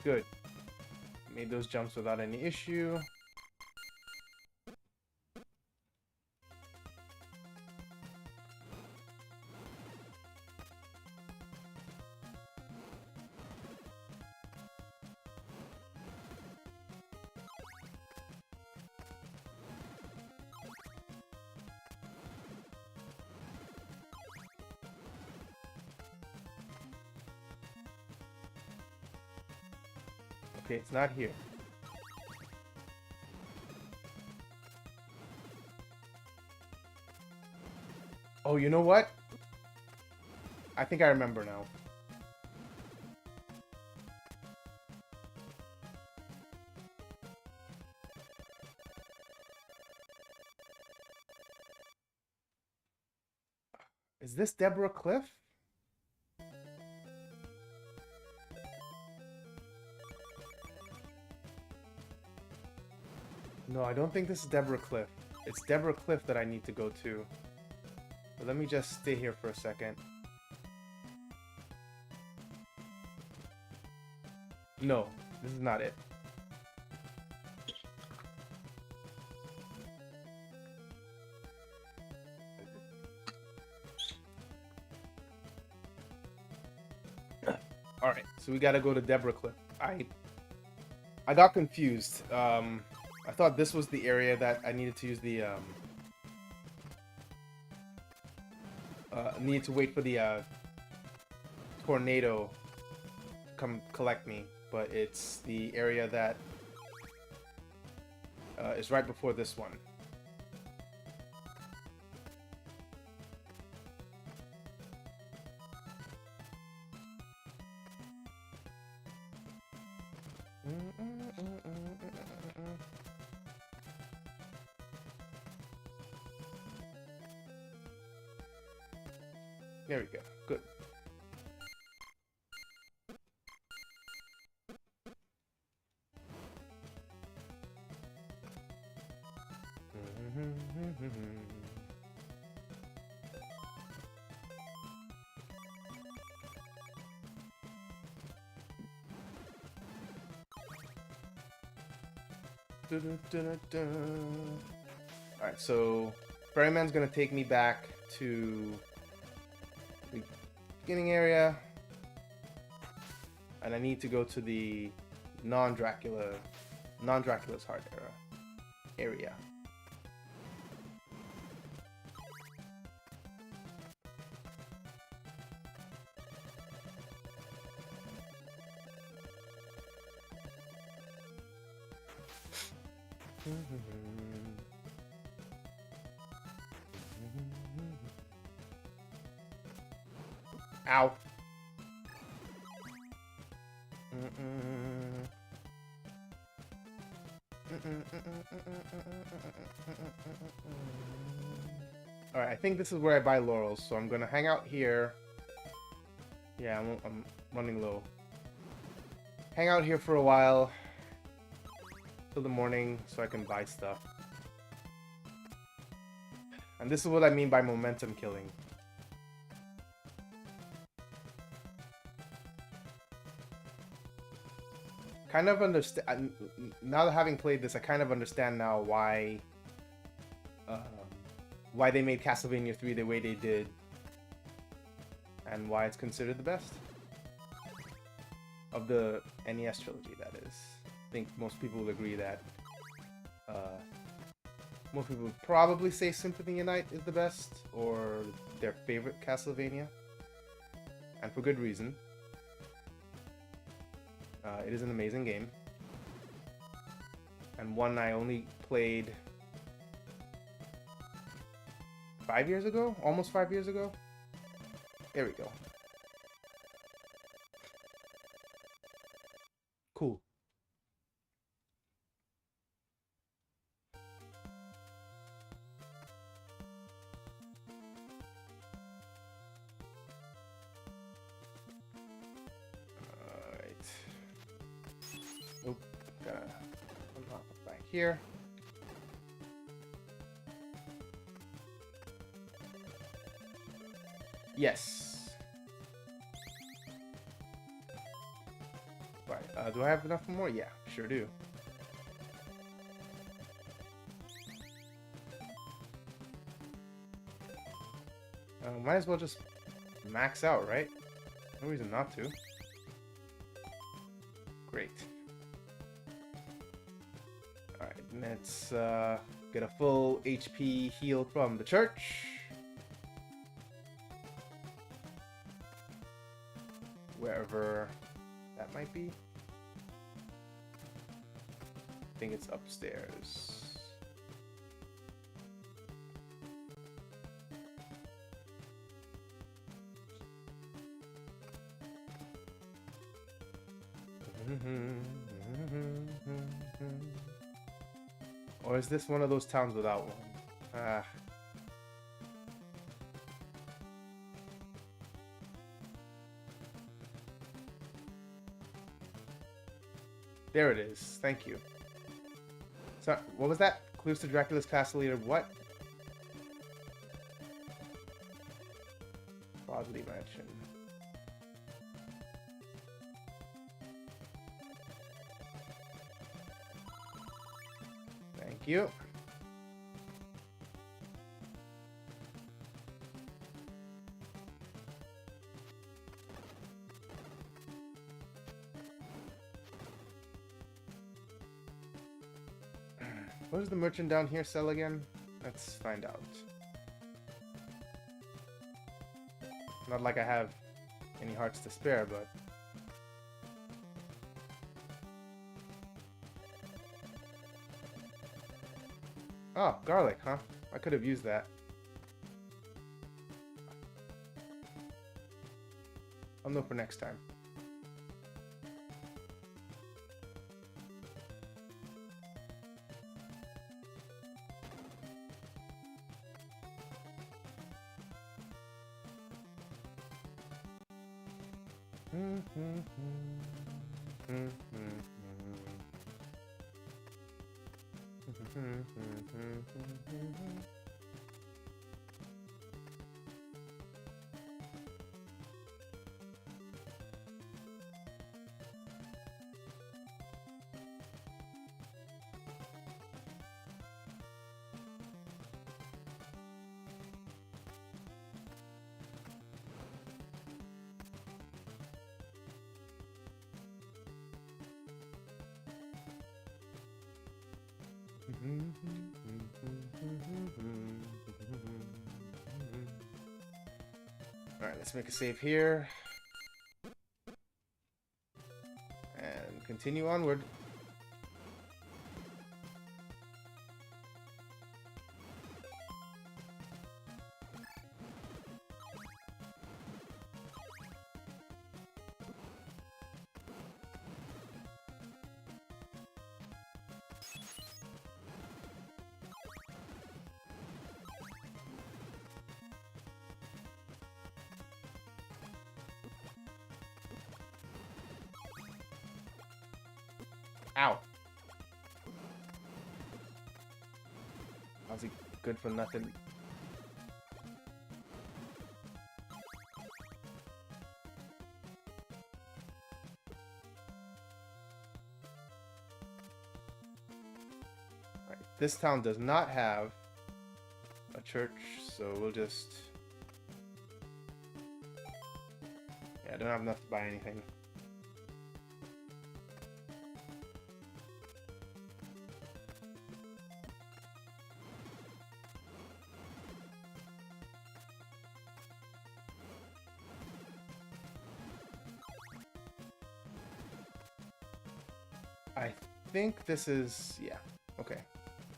Good. Made those jumps without any issue. Okay, it's not here. Oh, you know what? I think I remember now. Is this Deborah Cliff? No, I don't think this is Deborah Cliff. It's Deborah Cliff that I need to go to. But let me just stay here for a second. No, this is not it. Alright, so we gotta go to Deborah Cliff. I got confused. I thought this was the area that I needed to use the needed to wait for the tornado to come collect me, but it's the area that is right before this one. There we go. Good. Alright, so Ferryman's gonna take me back to the beginning area, and I need to go to the non-Dracula's Heart area. Ow. Alright, I think this is where I buy laurels, so I'm gonna hang out here. Yeah, I'm running low. Hang out here for a while till the morning so I can buy stuff. And this is what I mean by momentum killing. Kind of understand now that having played this, I kind of understand now why they made Castlevania 3 the way they did, and why it's considered the best of the NES trilogy. That is, I think most people will agree that most people would probably say Symphony of Night is the best or their favorite Castlevania, and for good reason. It is an amazing game, and one I only played 5 years ago? Almost 5 years ago? There we go. Cool. Nope, gotta unlock it back here. Yes. Right, do I have enough for more? Yeah, sure do. Might as well just max out, right? No reason not to. Great. Alright, let's get a full HP heal from the church. Wherever that might be. I think it's upstairs. Or is this one of those towns without one? Ah. There it is. Thank you. So, what was that? Clues to Dracula's castle leader. What? Bodley Mansion. Thank you. What does the merchant down here sell again? Let's find out. Not like I have any hearts to spare, but Oh, garlic, huh? I could have used that. I'll know for next time. Alright, let's make a save here. And continue onward. Ow. How's he good for nothing? Right. This town does not have a church, so we'll just... Yeah, I don't have enough to buy anything. I think this is, yeah, okay.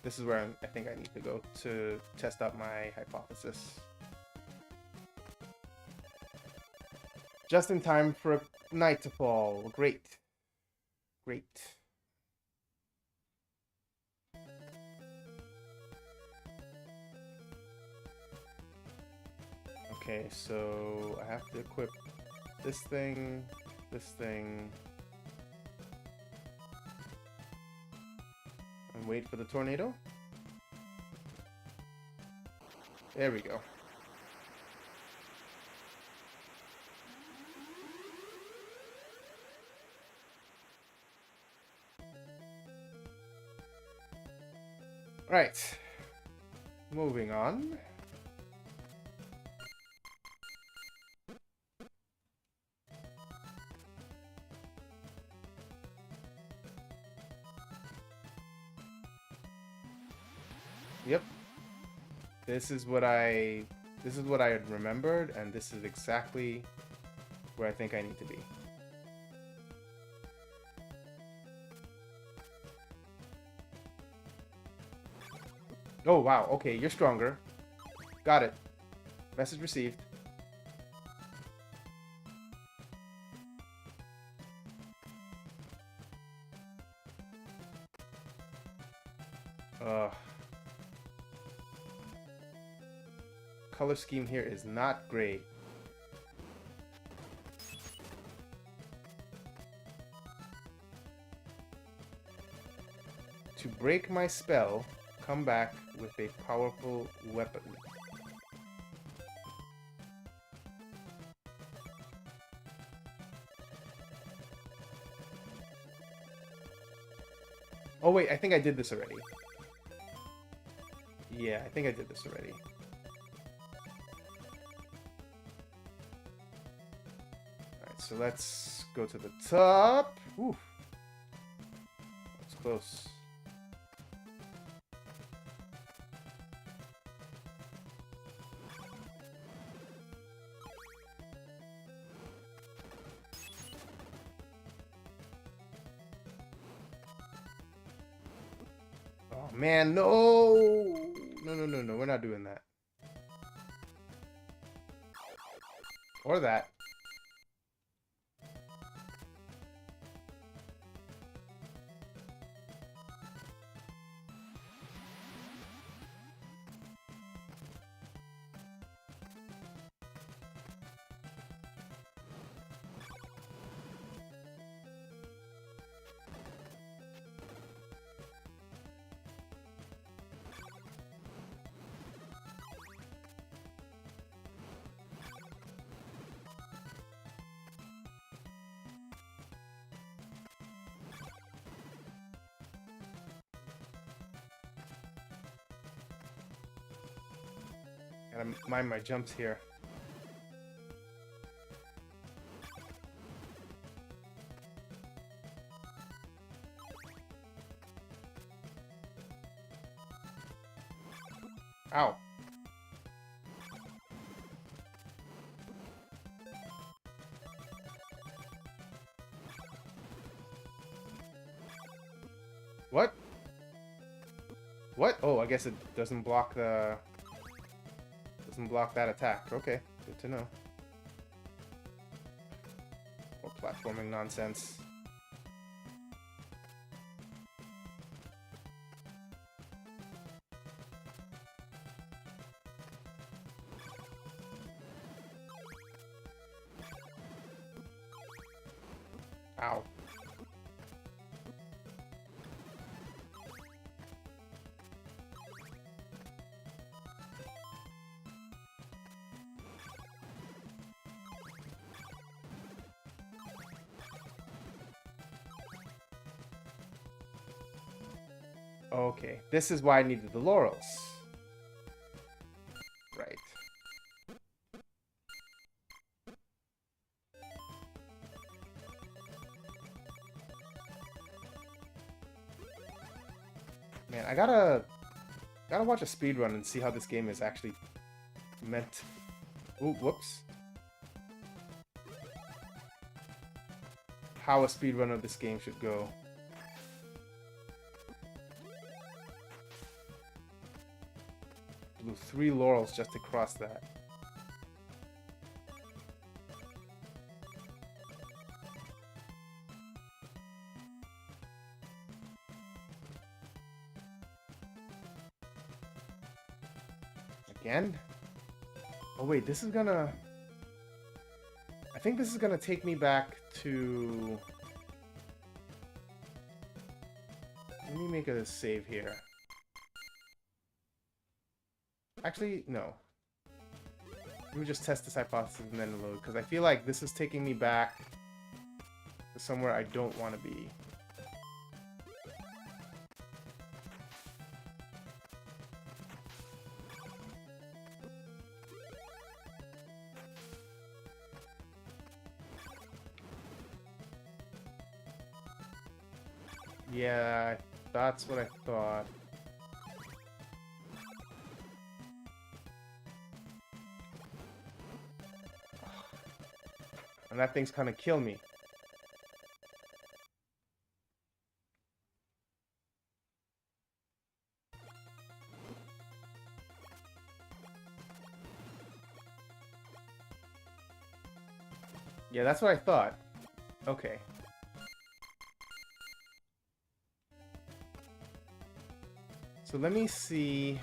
This is where I think I need to go to test out my hypothesis. Just in time for a night to fall. Great. Great. Okay, so I have to equip this thing, and wait for the tornado. There we go. Right. Moving on. Yep. This is what I had remembered, and this is exactly where I think I need to be. Oh wow, okay, you're stronger. Got it. Message received. Color scheme here is not great. To break my spell, come back with a powerful weapon. Oh wait, I think I did this already. Yeah, I think I did this already. Alright, so let's go to the top. Ooh. That's close. Oh man, no! No, no, no, no, we're not doing that. Or that. Gotta mind my jumps here. Ow. What? What? Oh, I guess it doesn't block the... Doesn't block that attack. Okay, good to know. More platforming nonsense. Ow. Okay, this is why I needed the laurels. Right. Man, I gotta watch a speedrun and see how this game is actually meant. Ooh, whoops. How a speedrun of this game should go. Blew 3 laurels just to cross that. Again? Oh wait, this is gonna... I think this is gonna take me back to... Let me make a save here. Actually, no. Let me just test this hypothesis and then load, because I feel like this is taking me back to somewhere I don't want to be. Yeah, that's what I thought. And that thing's kind of kill me. Yeah, that's what I thought. Okay. So let me see.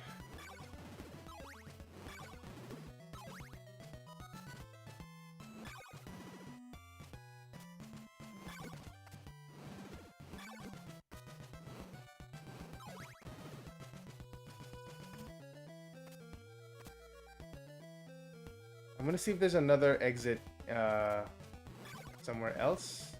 I'm gonna see if there's another exit somewhere else.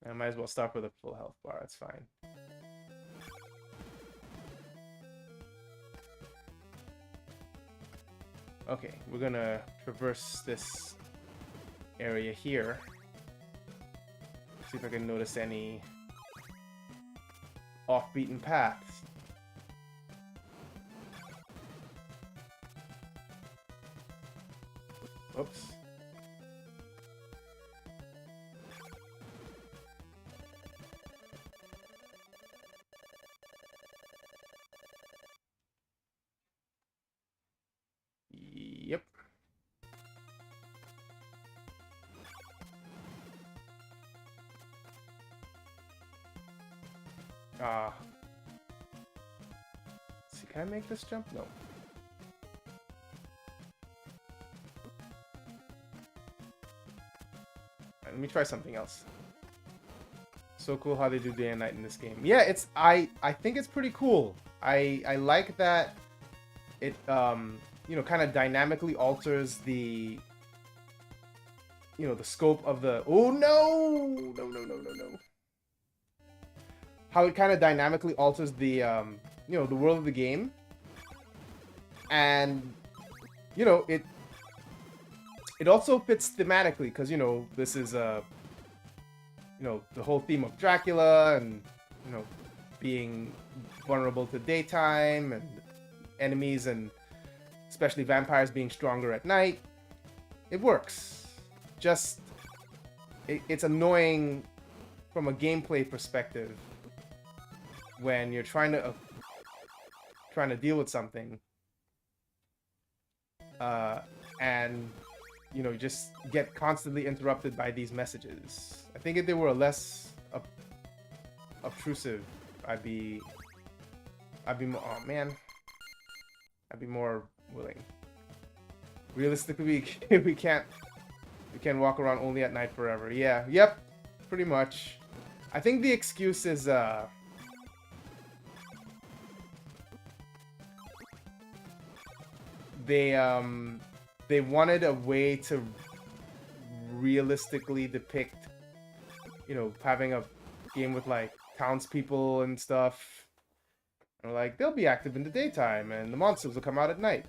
I might as well start with a full health bar, that's fine. Okay, we're gonna traverse this area here. See if I can notice any off-beaten paths. Oops. Ah. See, can I make this jump? No. Right, let me try something else. So cool how they do day and night in this game. Yeah, it's I think it's pretty cool. I like that it you know, kind of dynamically alters the, you know, the scope of the, oh no, no. How it kind of dynamically alters the you know, the world of the game. And you know, it also fits thematically because, you know, this is you know, the whole theme of Dracula and, you know, being vulnerable to daytime and enemies and especially vampires being stronger at night. It works. Just it's annoying from a gameplay perspective when you're trying to deal with something and you know, you just get constantly interrupted by these messages. I think if they were less obtrusive, I'd be more, oh man, I'd be more willing. Realistically, we can't walk around only at night forever. Yeah, yep, pretty much. I think the excuse is they wanted a way to realistically depict, you know, having a game with like townspeople and stuff. And like, they'll be active in the daytime and the monsters will come out at night.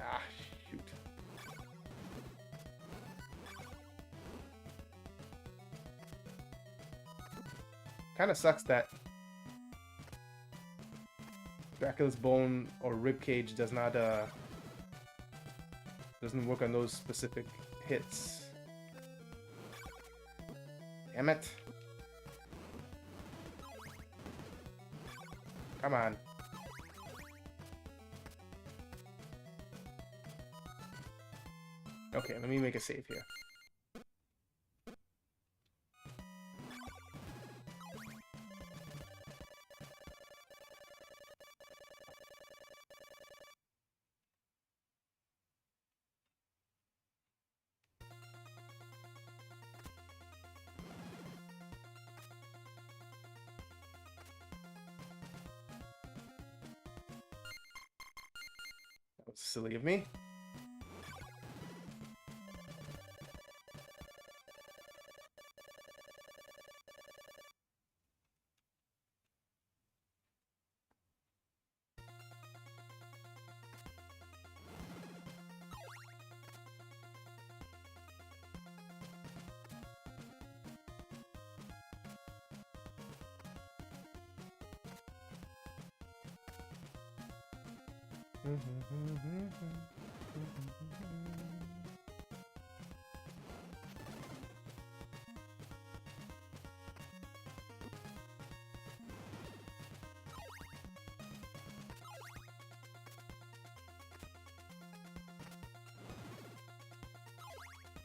Ah, shoot. Kind of sucks that Dracula's bone or rib cage does not doesn't work on those specific hits. Damn it. Come on. Okay, let me make a save here. That was silly of me.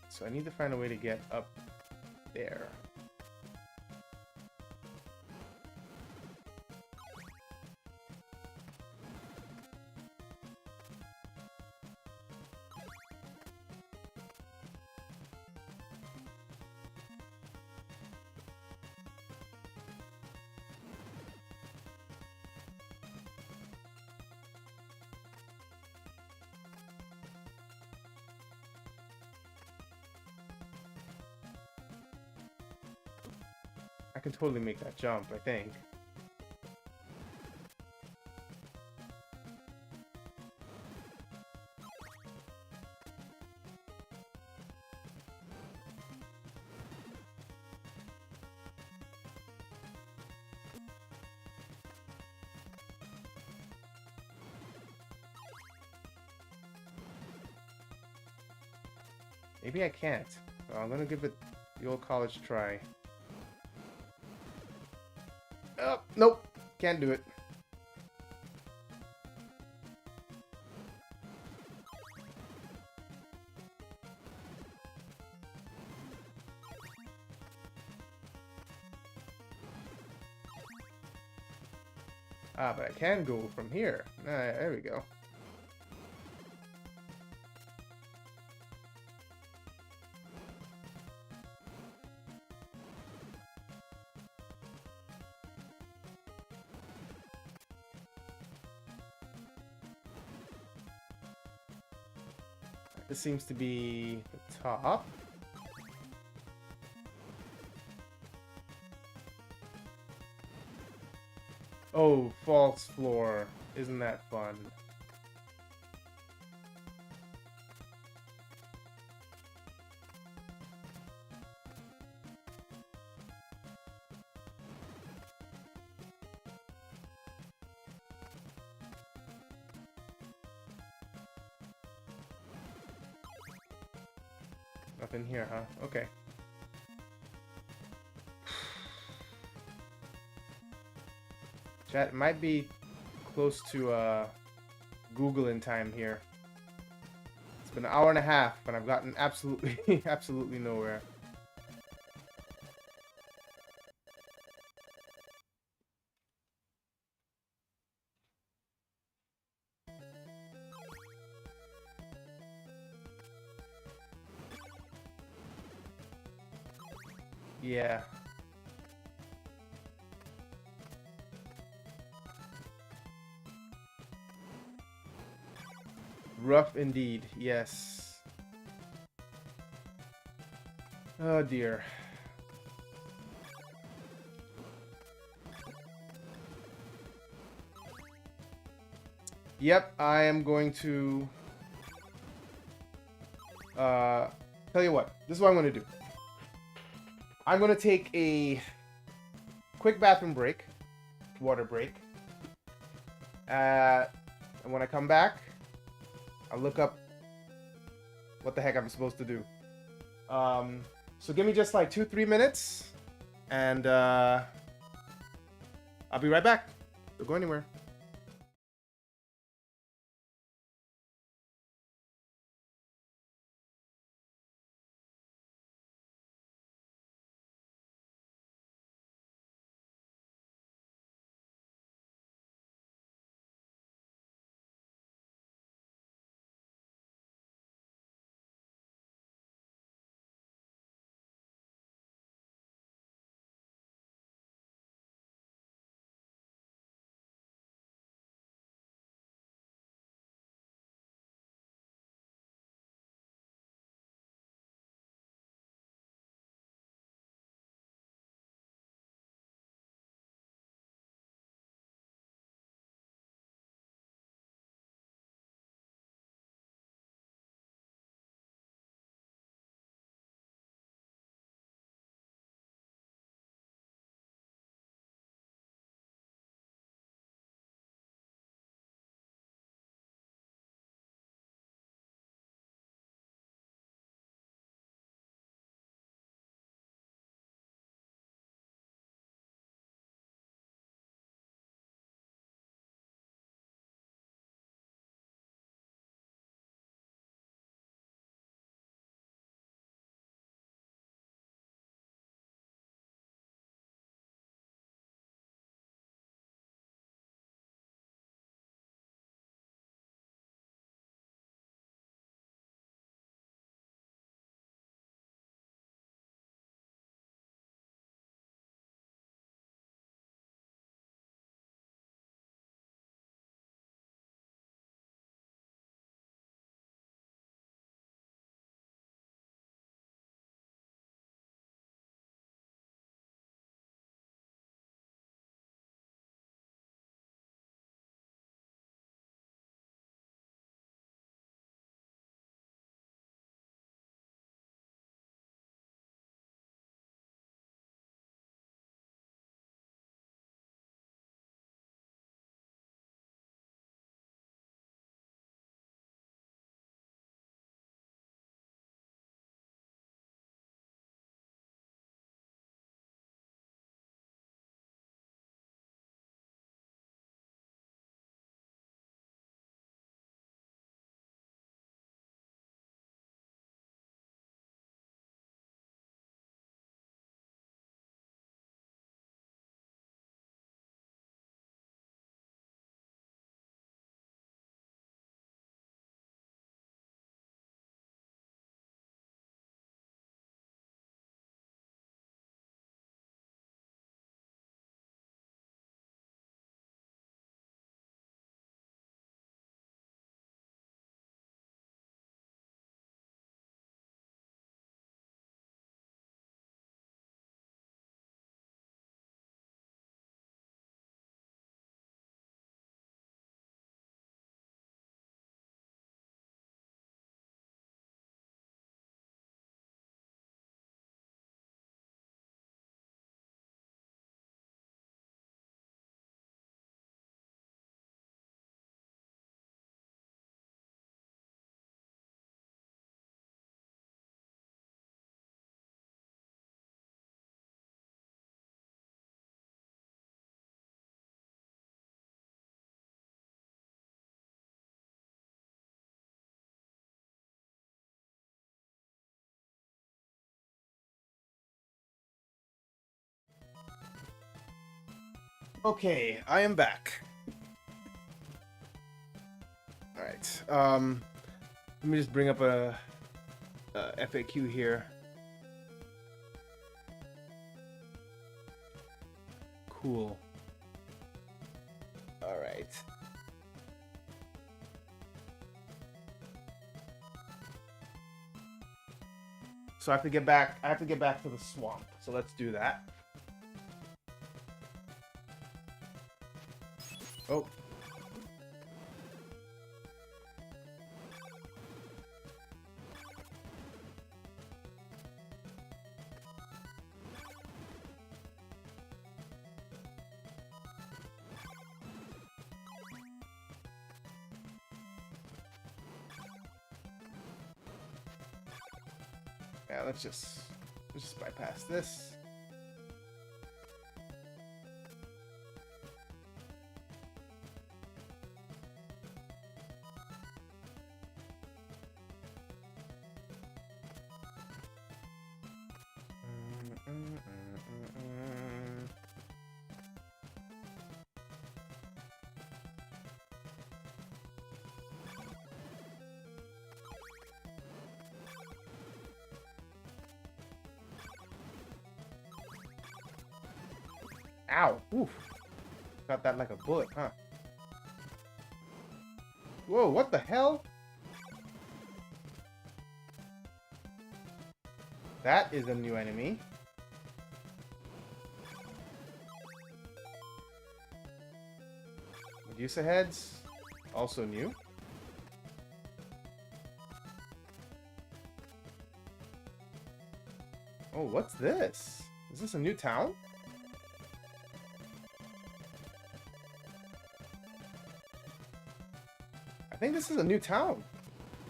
So I need to find a way to get up there. I can totally make that jump, I think. Maybe I can't. Well, I'm gonna give it the old college try. Oh, nope. Can't do it. Ah, but I can go from here. There we go. This seems to be the top. Oh, false floor. Isn't that fun? Nothing here, huh? Okay. Chat, it might be close to Google in time here. It's been an hour and a half, and I've gotten absolutely, absolutely nowhere. Yeah. Rough indeed, yes. Oh dear. Yep, I am going to tell you what, this is what I'm gonna do. I'm gonna take a quick bathroom break, water break. And when I come back, I'll look up what the heck I'm supposed to do. So give me just like 2-3 minutes, and I'll be right back. Don't go anywhere. Okay, I am back. All right. Let me just bring up a FAQ here. Cool. All right. So I have to get back. I have to get back to the swamp. So let's do that. Oh. Yeah, let's just bypass this. Ow! Oof! Got that like a bullet, huh? Whoa! What the hell? That is a new enemy. Medusa heads, also new. Oh, what's this? Is this a new town? I think this is a new town.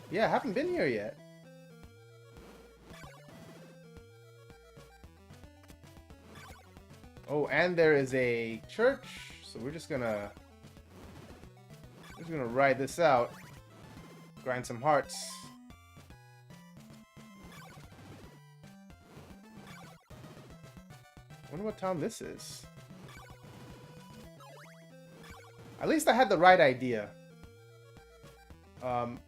Yeah, I haven't been here yet. Oh, and there is a church, so we're just gonna ride this out. Grind some hearts. Wonder what town this is. At least I had the right idea.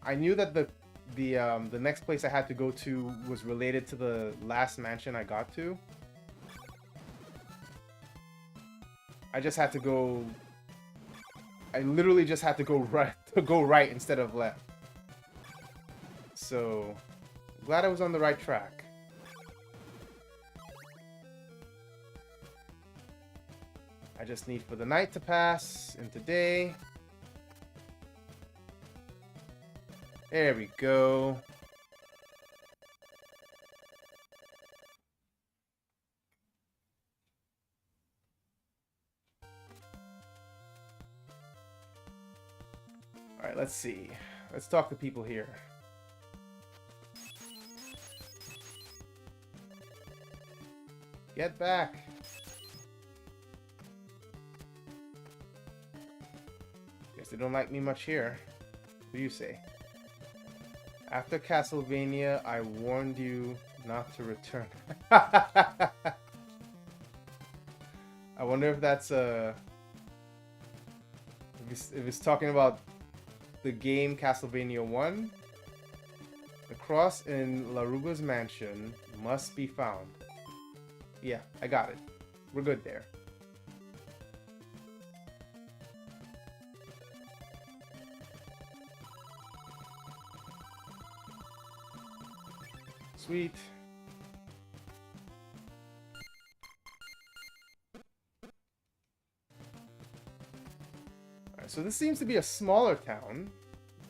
I knew that the next place I had to go to was related to the last mansion I got to. I just had to go. I literally just had to go right instead of left. So, glad I was on the right track. I just need for the night to pass into day. There we go. All right, let's see. Let's talk to people here. Get back. Guess they don't like me much here. What do you say? After Castlevania, I warned you not to return. I wonder if that's if it's talking about the game Castlevania 1. The cross in Laruba's mansion must be found. Yeah, I got it. We're good there. Sweet. Alright, so this seems to be a smaller town.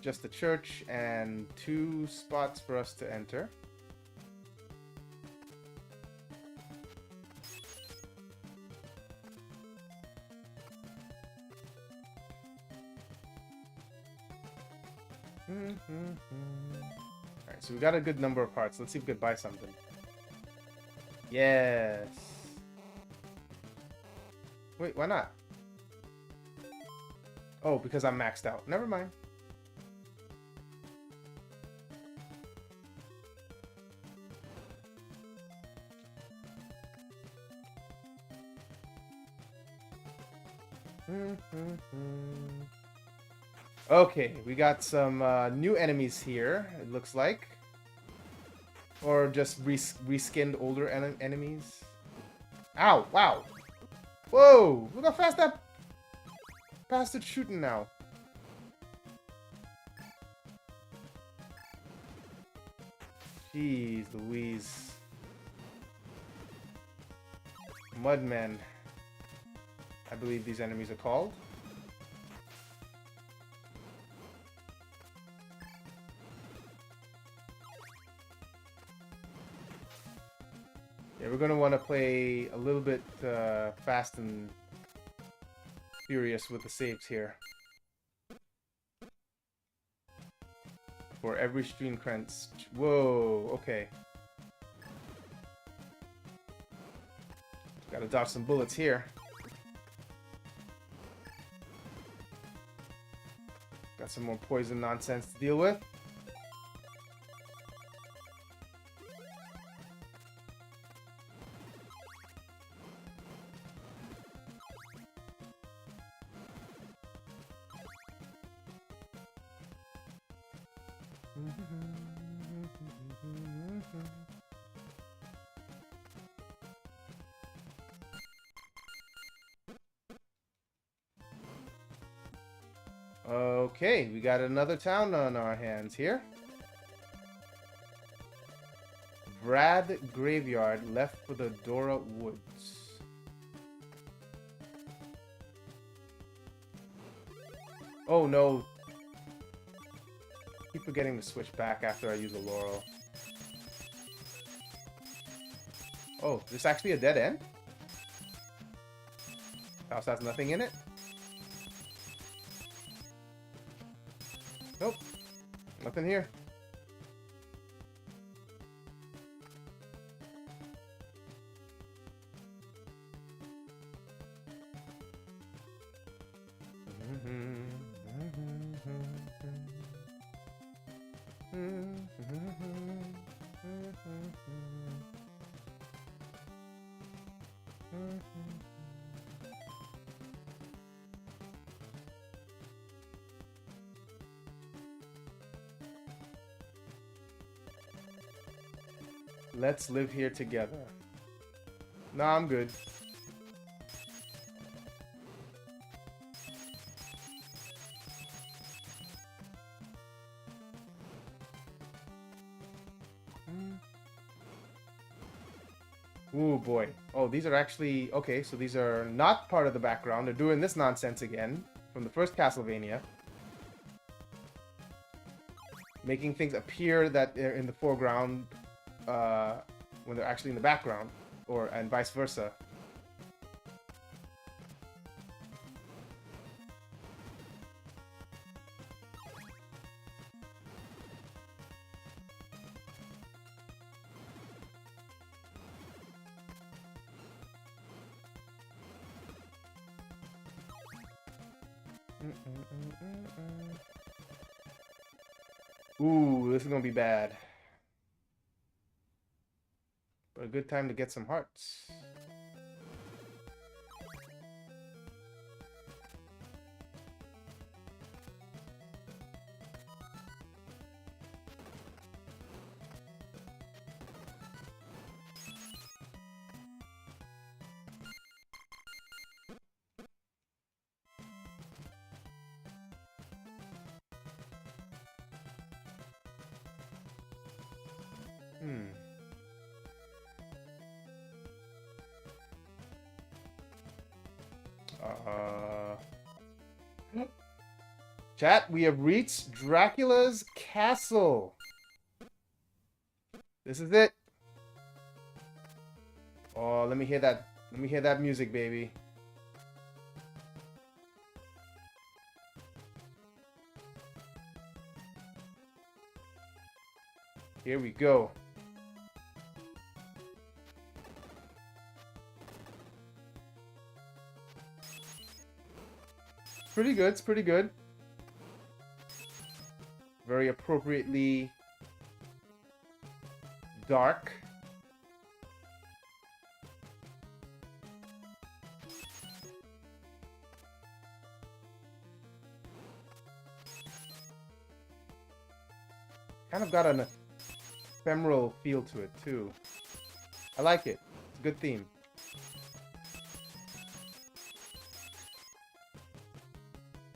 Just a church and 2 spots for us to enter. Alright, so we got a good number of parts. Let's see if we could buy something. Yes. Wait, why not? Oh, because I'm maxed out. Never mind. Okay, we got some new enemies here, it looks like. Or just reskinned older enemies. Ow! Wow! Whoa! Look how fast that bastard's shooting now. Jeez Louise. Mudmen, I believe these enemies are called. Yeah, we're gonna want to play a little bit fast and furious with the saves here. For every stream crunch. Whoa, okay. Gotta dodge some bullets here. Got some more poison nonsense to deal with. Okay, we got another town on our hands here. Brad Graveyard left for the Dora Woods. Oh no. Keep forgetting to switch back after I use a Laurel. Oh, this actually a dead end? House has nothing in it? Nope. Nothing here. Let's live here together. Nah, I'm good. Ooh, boy. Oh, these are actually... Okay, so these are not part of the background. They're doing this nonsense again from the first Castlevania. Making things appear that they're in the foreground when they're actually in the background, and vice versa. Ooh, this is gonna be bad. But a good time to get some hearts. Chat, we have reached Dracula's castle. This is it. Oh, let me hear that. Let me hear that music, baby. Here we go. Pretty good, it's pretty good. Very appropriately dark. Kind of got an ephemeral feel to it too. I like it. It's a good theme.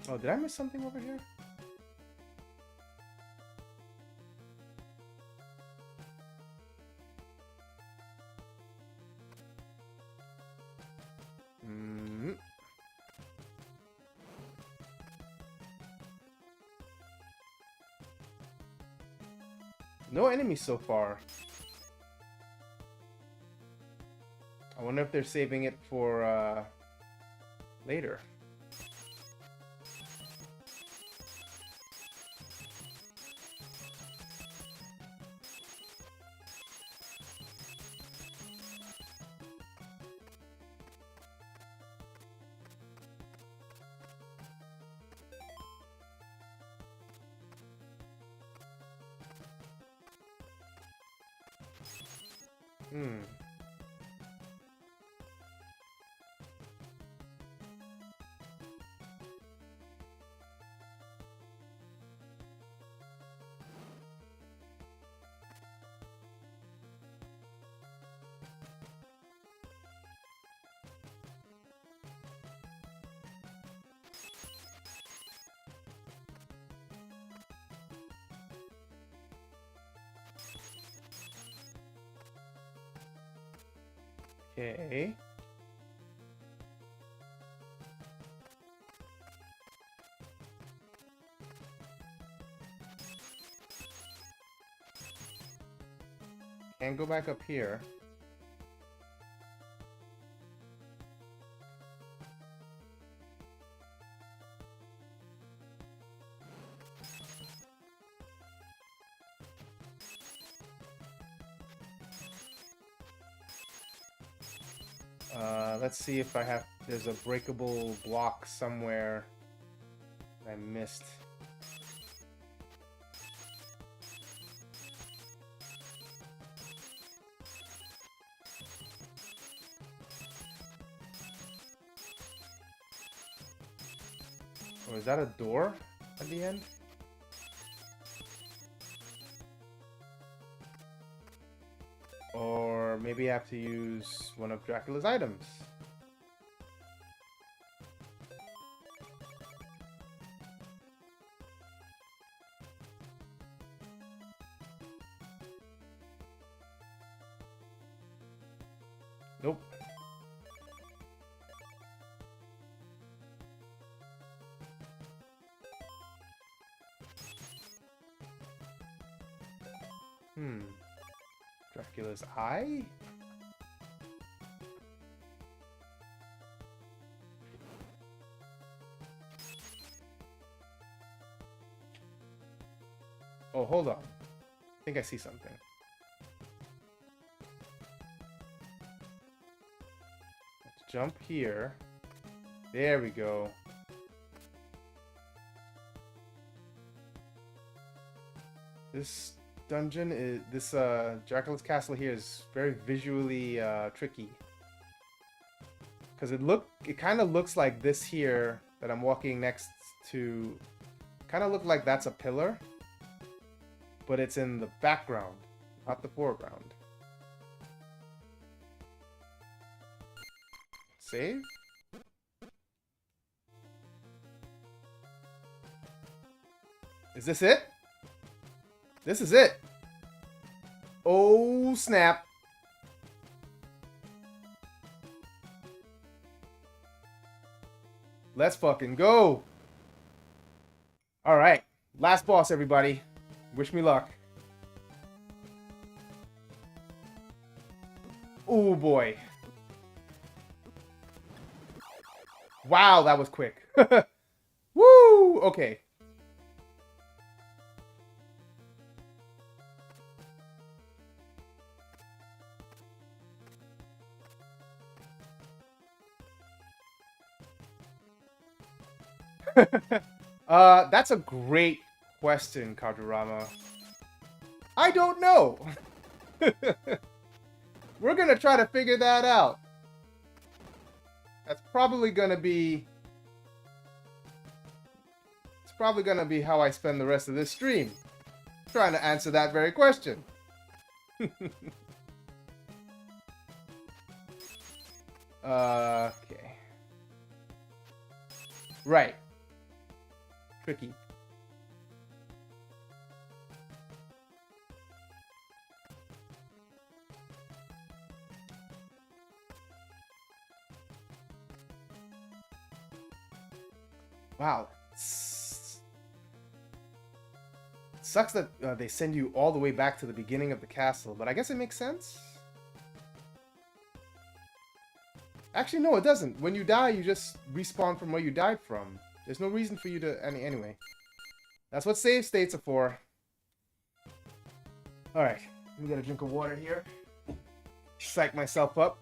Oh, did I miss something over here? No enemies so far. I wonder if they're saving it for later. Okay. Can't go back up here. Let's see if I have... There's a breakable block somewhere I missed. Or is that a door at the end? Or maybe I have to use one of Dracula's items. Nope. Dracula's eye? Oh, hold on. I think I see something. Let's jump here. There we go. This dungeon is... This Dracula's castle here is very visually tricky. Because it kind of looks like this here that I'm walking next to... Kind of look like that's a pillar. But it's in the background, not the foreground. Save? Is this it? This is it! Oh, snap. Let's fucking go! Alright, last boss, everybody. Wish me luck. Oh boy. Wow, that was quick. Woo! Okay. That's a great question, Kajurama. I don't know. We're gonna try to figure that out. That's probably gonna be... It's probably gonna be how I spend the rest of this stream. Trying to answer that very question. Okay. Right. Tricky. Wow. Sucks that they send you all the way back to the beginning of the castle, but I guess it makes sense. Actually, no, it doesn't. When you die, you just respawn from where you died from. There's no reason for you to... Anyway. That's what save states are for. Alright. Let me get a drink of water here. Psych myself up.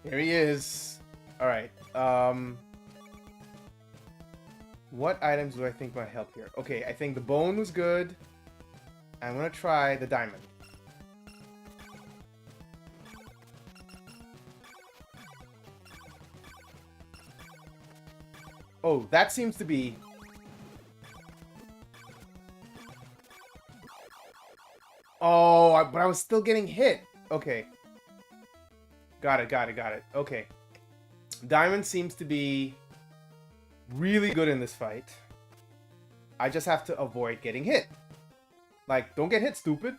Here he is. Alright. What items do I think might help here? Okay, I think the bone was good. I'm gonna try the diamond. Oh, that seems to be... Oh, but I was still getting hit. Okay. Got it. Okay. Diamond seems to be really good in this fight. I just have to avoid getting hit. Like, don't get hit, stupid.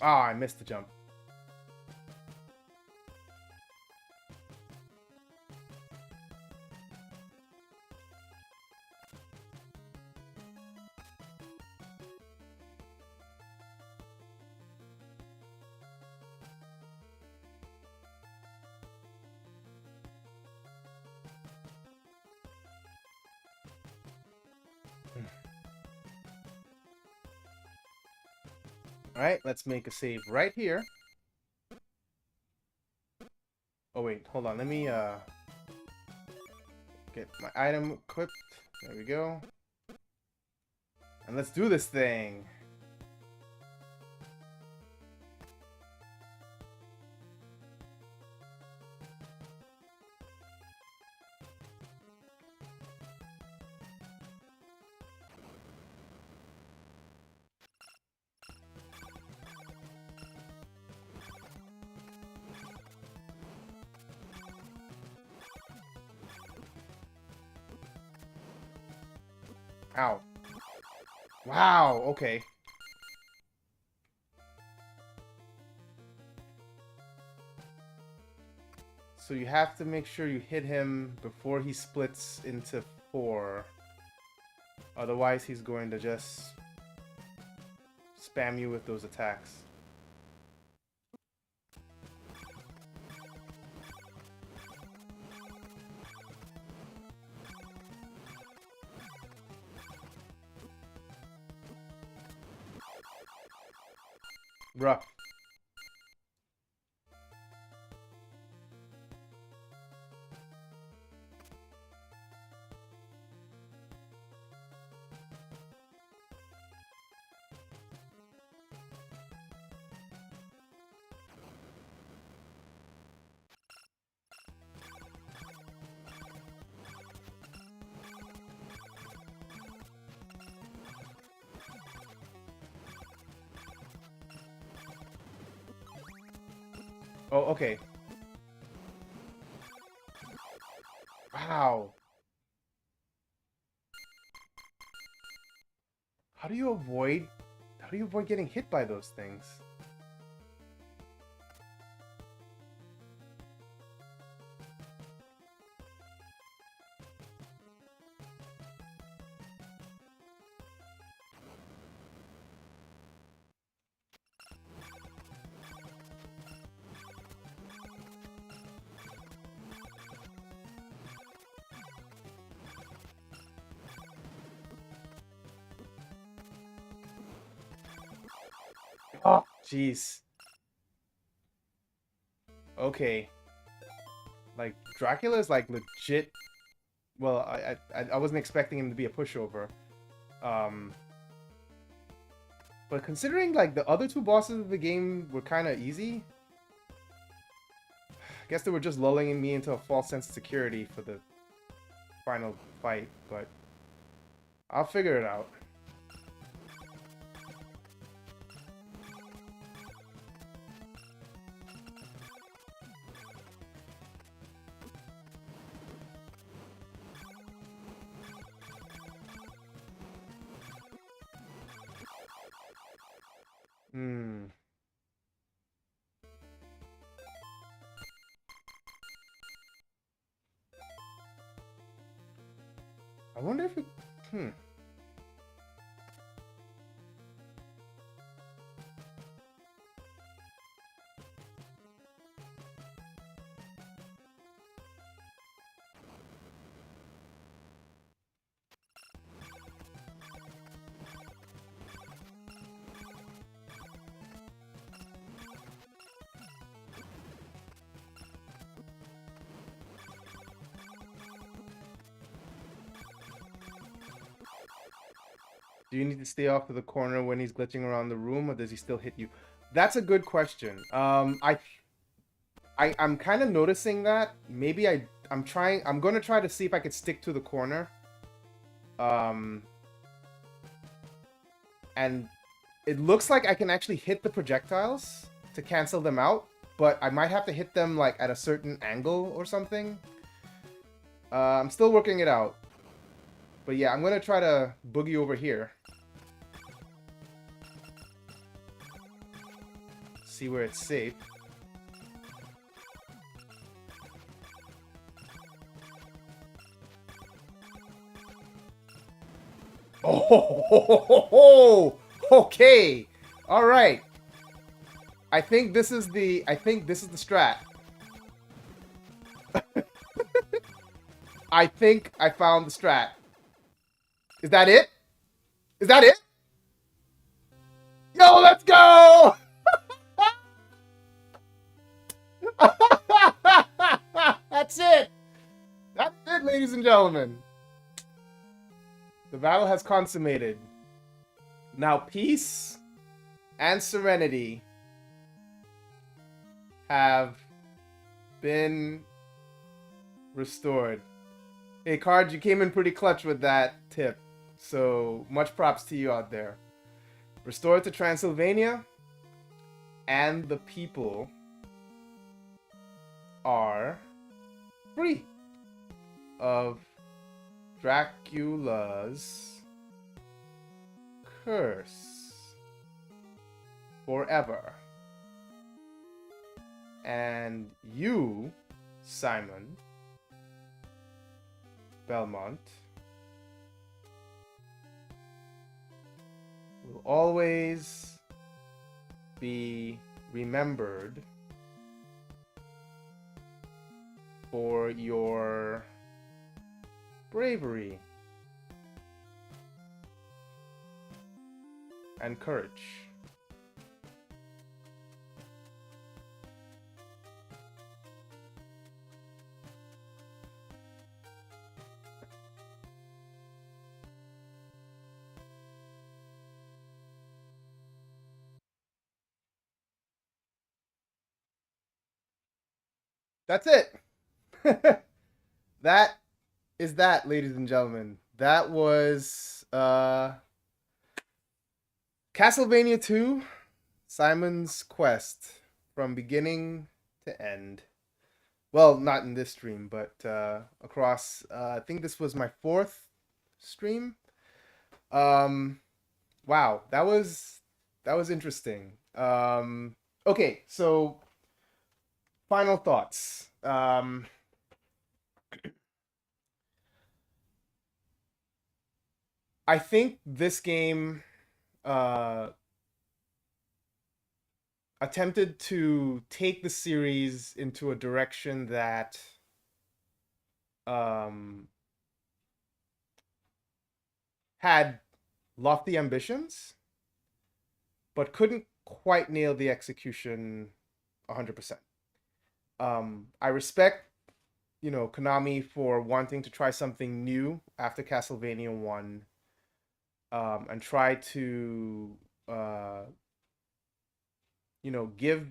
Ah, I missed the jump. Alright, let's make a save right here. Oh wait, hold on, let me get my item equipped. There we go. And let's do this thing. Ow. Wow, okay. So you have to make sure you hit him before he splits into 4. Otherwise, he's going to just spam you with those attacks. Rough. Oh, okay. Wow. How do you avoid... How do you avoid getting hit by those things? Oh, jeez. Okay. Like, Dracula is like legit. Well, I wasn't expecting him to be a pushover. Um, but considering like the other two bosses of the game were kind of easy, I guess they were just lulling me into a false sense of security for the final fight. But I'll figure it out. Hmm. I wonder if it. Hmm. Do you need to stay off to the corner when he's glitching around the room, or does he still hit you? That's a good question. I'm kind of noticing that. Maybe I'm trying. I'm gonna try to see if I could stick to the corner. Um, and it looks like I can actually hit the projectiles to cancel them out, but I might have to hit them like at a certain angle or something. I'm still working it out. But yeah, I'm gonna try to boogie over here. See where it's safe. Oh, okay. All right. I think this is the strat. I think I found the strat. Is that it? Is that it? Yo, let's go! That's it. That's it, ladies and gentlemen. The battle has consummated. Now peace and serenity have been restored. Hey, Card, you came in pretty clutch with that tip. So, much props to you out there. Restored to Transylvania, and the people are free of Dracula's curse forever. And you, Simon Belmont, will always be remembered for your bravery and courage. That's it. That is that, ladies and gentlemen. That was Castlevania 2, Simon's Quest, from beginning to end. Well, not in this stream, but across. I think this was my fourth stream. Um, wow, that was That was interesting. Okay, so final thoughts. I think this game uh, attempted to take the series into a direction that um, had lofty ambitions, but couldn't quite nail the execution 100%. I respect, Konami for wanting to try something new after Castlevania 1, and try to, uh, give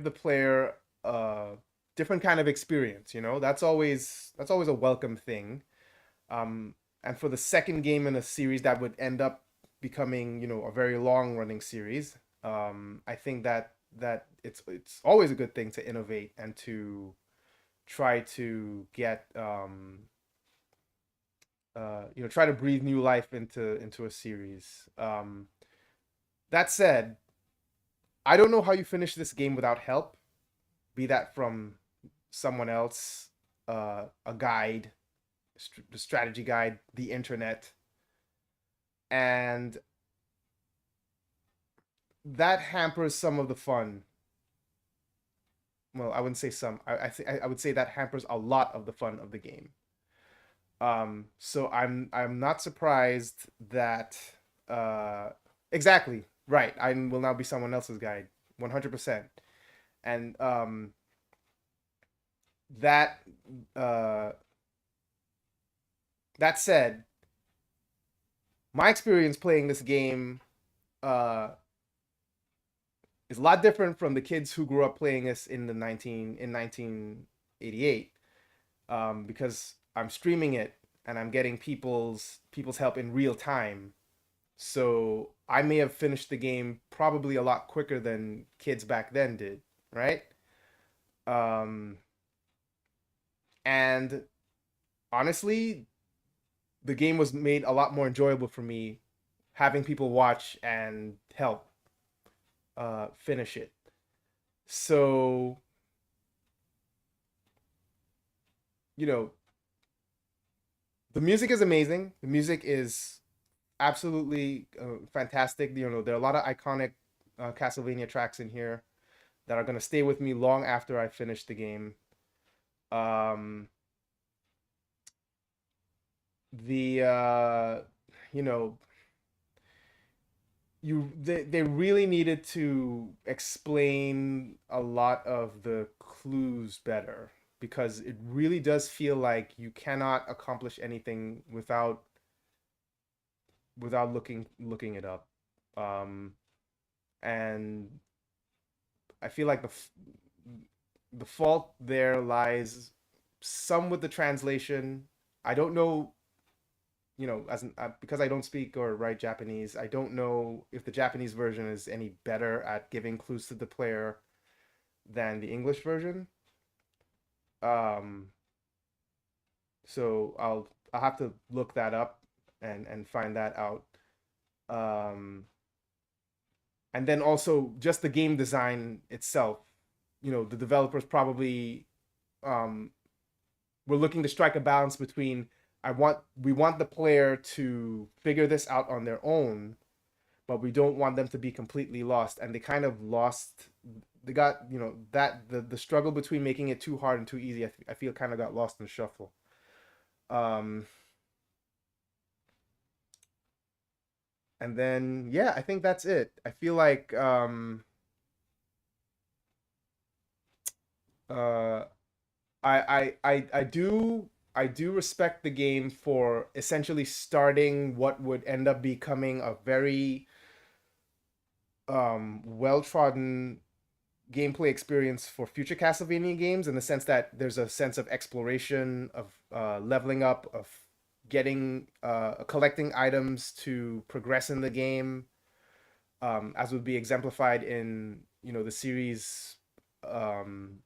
the player a different kind of experience. That's always a welcome thing. Um, and for the second game in a series that would end up becoming, a very long running series, I think that it's always a good thing to innovate and to try to get try to breathe new life into a series. That said, I don't know how you finish this game without help, be that from someone else, a guide, the strategy guide, the internet, and that hampers some of the fun. Well, I wouldn't say some. I would say that hampers a lot of the fun of the game. So I'm not surprised that exactly right. I will now be someone else's guide, 100%. And that uh, that said, my experience playing this game uh, is a lot different from the kids who grew up playing this in 1988, because I'm streaming it and I'm getting people's help in real time. So I may have finished the game probably a lot quicker than kids back then did, right? Um, and honestly, the game was made a lot more enjoyable for me having people watch and help finish it. So, you know, the music is amazing. The music is absolutely fantastic. There are a lot of iconic Castlevania tracks in here that are gonna stay with me long after I finish the game. Um, the you know they really needed to explain a lot of the clues better, because it really does feel like you cannot accomplish anything without looking it up. um and I feel like the fault there lies some with the translation. I don't know, because I don't speak or write Japanese, I don't know if the Japanese version is any better at giving clues to the player than the English version. Um, so I'll have to look that up and find that out. Um, and then also just the game design itself. The developers probably um, were looking to strike a balance between we want the player to figure this out on their own, but we don't want them to be completely lost. And they kind of lost. They got that the struggle between making it too hard and too easy. I feel kind of got lost in the shuffle. Um, and then yeah, I think that's it. I feel like uh, I do respect the game for essentially starting what would end up becoming a very well trodden gameplay experience for future Castlevania games, in the sense that there's a sense of exploration, of leveling up, of getting collecting items to progress in the game, as would be exemplified in the series um,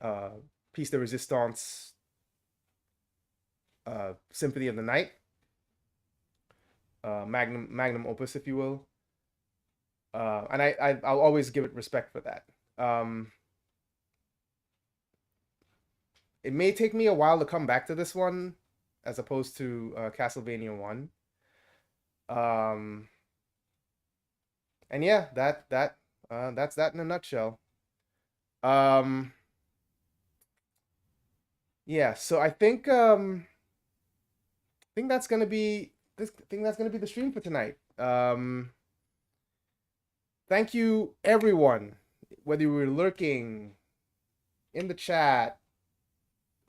uh, Piece de Resistance, Symphony of the Night, magnum opus, if you will. And I'll always give it respect for that. Um, it may take me a while to come back to this one, as opposed to Castlevania One. Um, and yeah, that's that in a nutshell. Um, yeah, so I think that's gonna be this. I think that's gonna be the stream for tonight. Thank you everyone, whether you were lurking in the chat.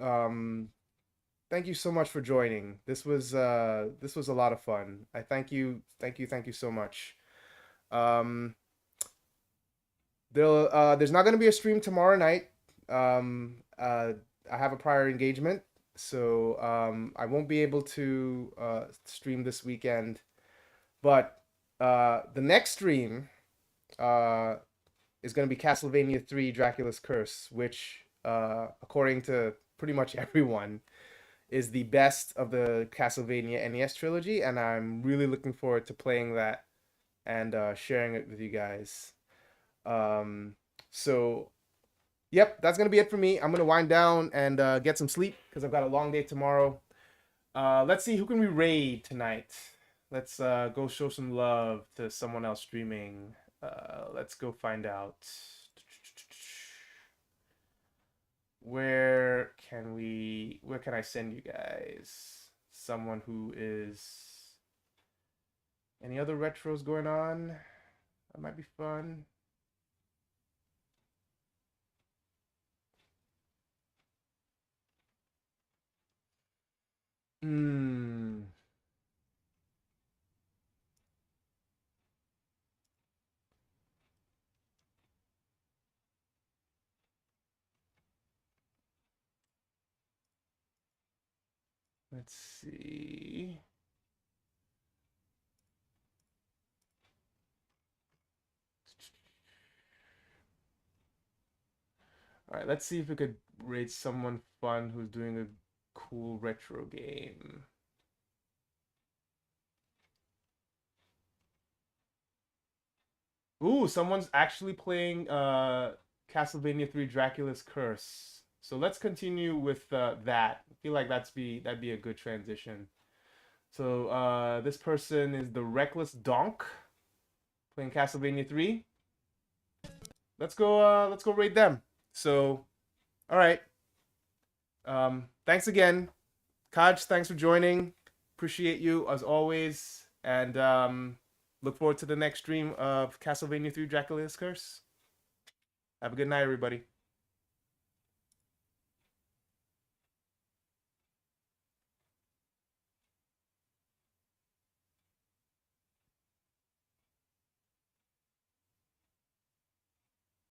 Um, thank you so much for joining. This was a lot of fun. I thank you so much. Um, there's not gonna be a stream tomorrow night. I have a prior engagement, so I won't be able to stream this weekend. But the next stream uh, is going to be Castlevania 3 Dracula's Curse, which, according to pretty much everyone, is the best of the Castlevania NES trilogy. And I'm really looking forward to playing that and sharing it with you guys. Um, so, yep, that's going to be it for me. I'm going to wind down and get some sleep because I've got a long day tomorrow. Let's see, who can we raid tonight? Let's go show some love to someone else streaming. Let's go find out. Where can I send you guys? Someone who is... Any other retros going on? That might be fun. Hmm. Let's see. All right, let's see if we could rate someone fun who's doing a cool retro game. Ooh, someone's actually playing Castlevania 3 Dracula's Curse. So let's continue with that. I feel like that'd be a good transition. So this person is the Reckless Donk playing Castlevania 3. Let's go raid them. So all right. Thanks again. Kaj, thanks for joining. Appreciate you as always. And look forward to the next stream of Castlevania 3 Dracula's Curse. Have a good night, everybody.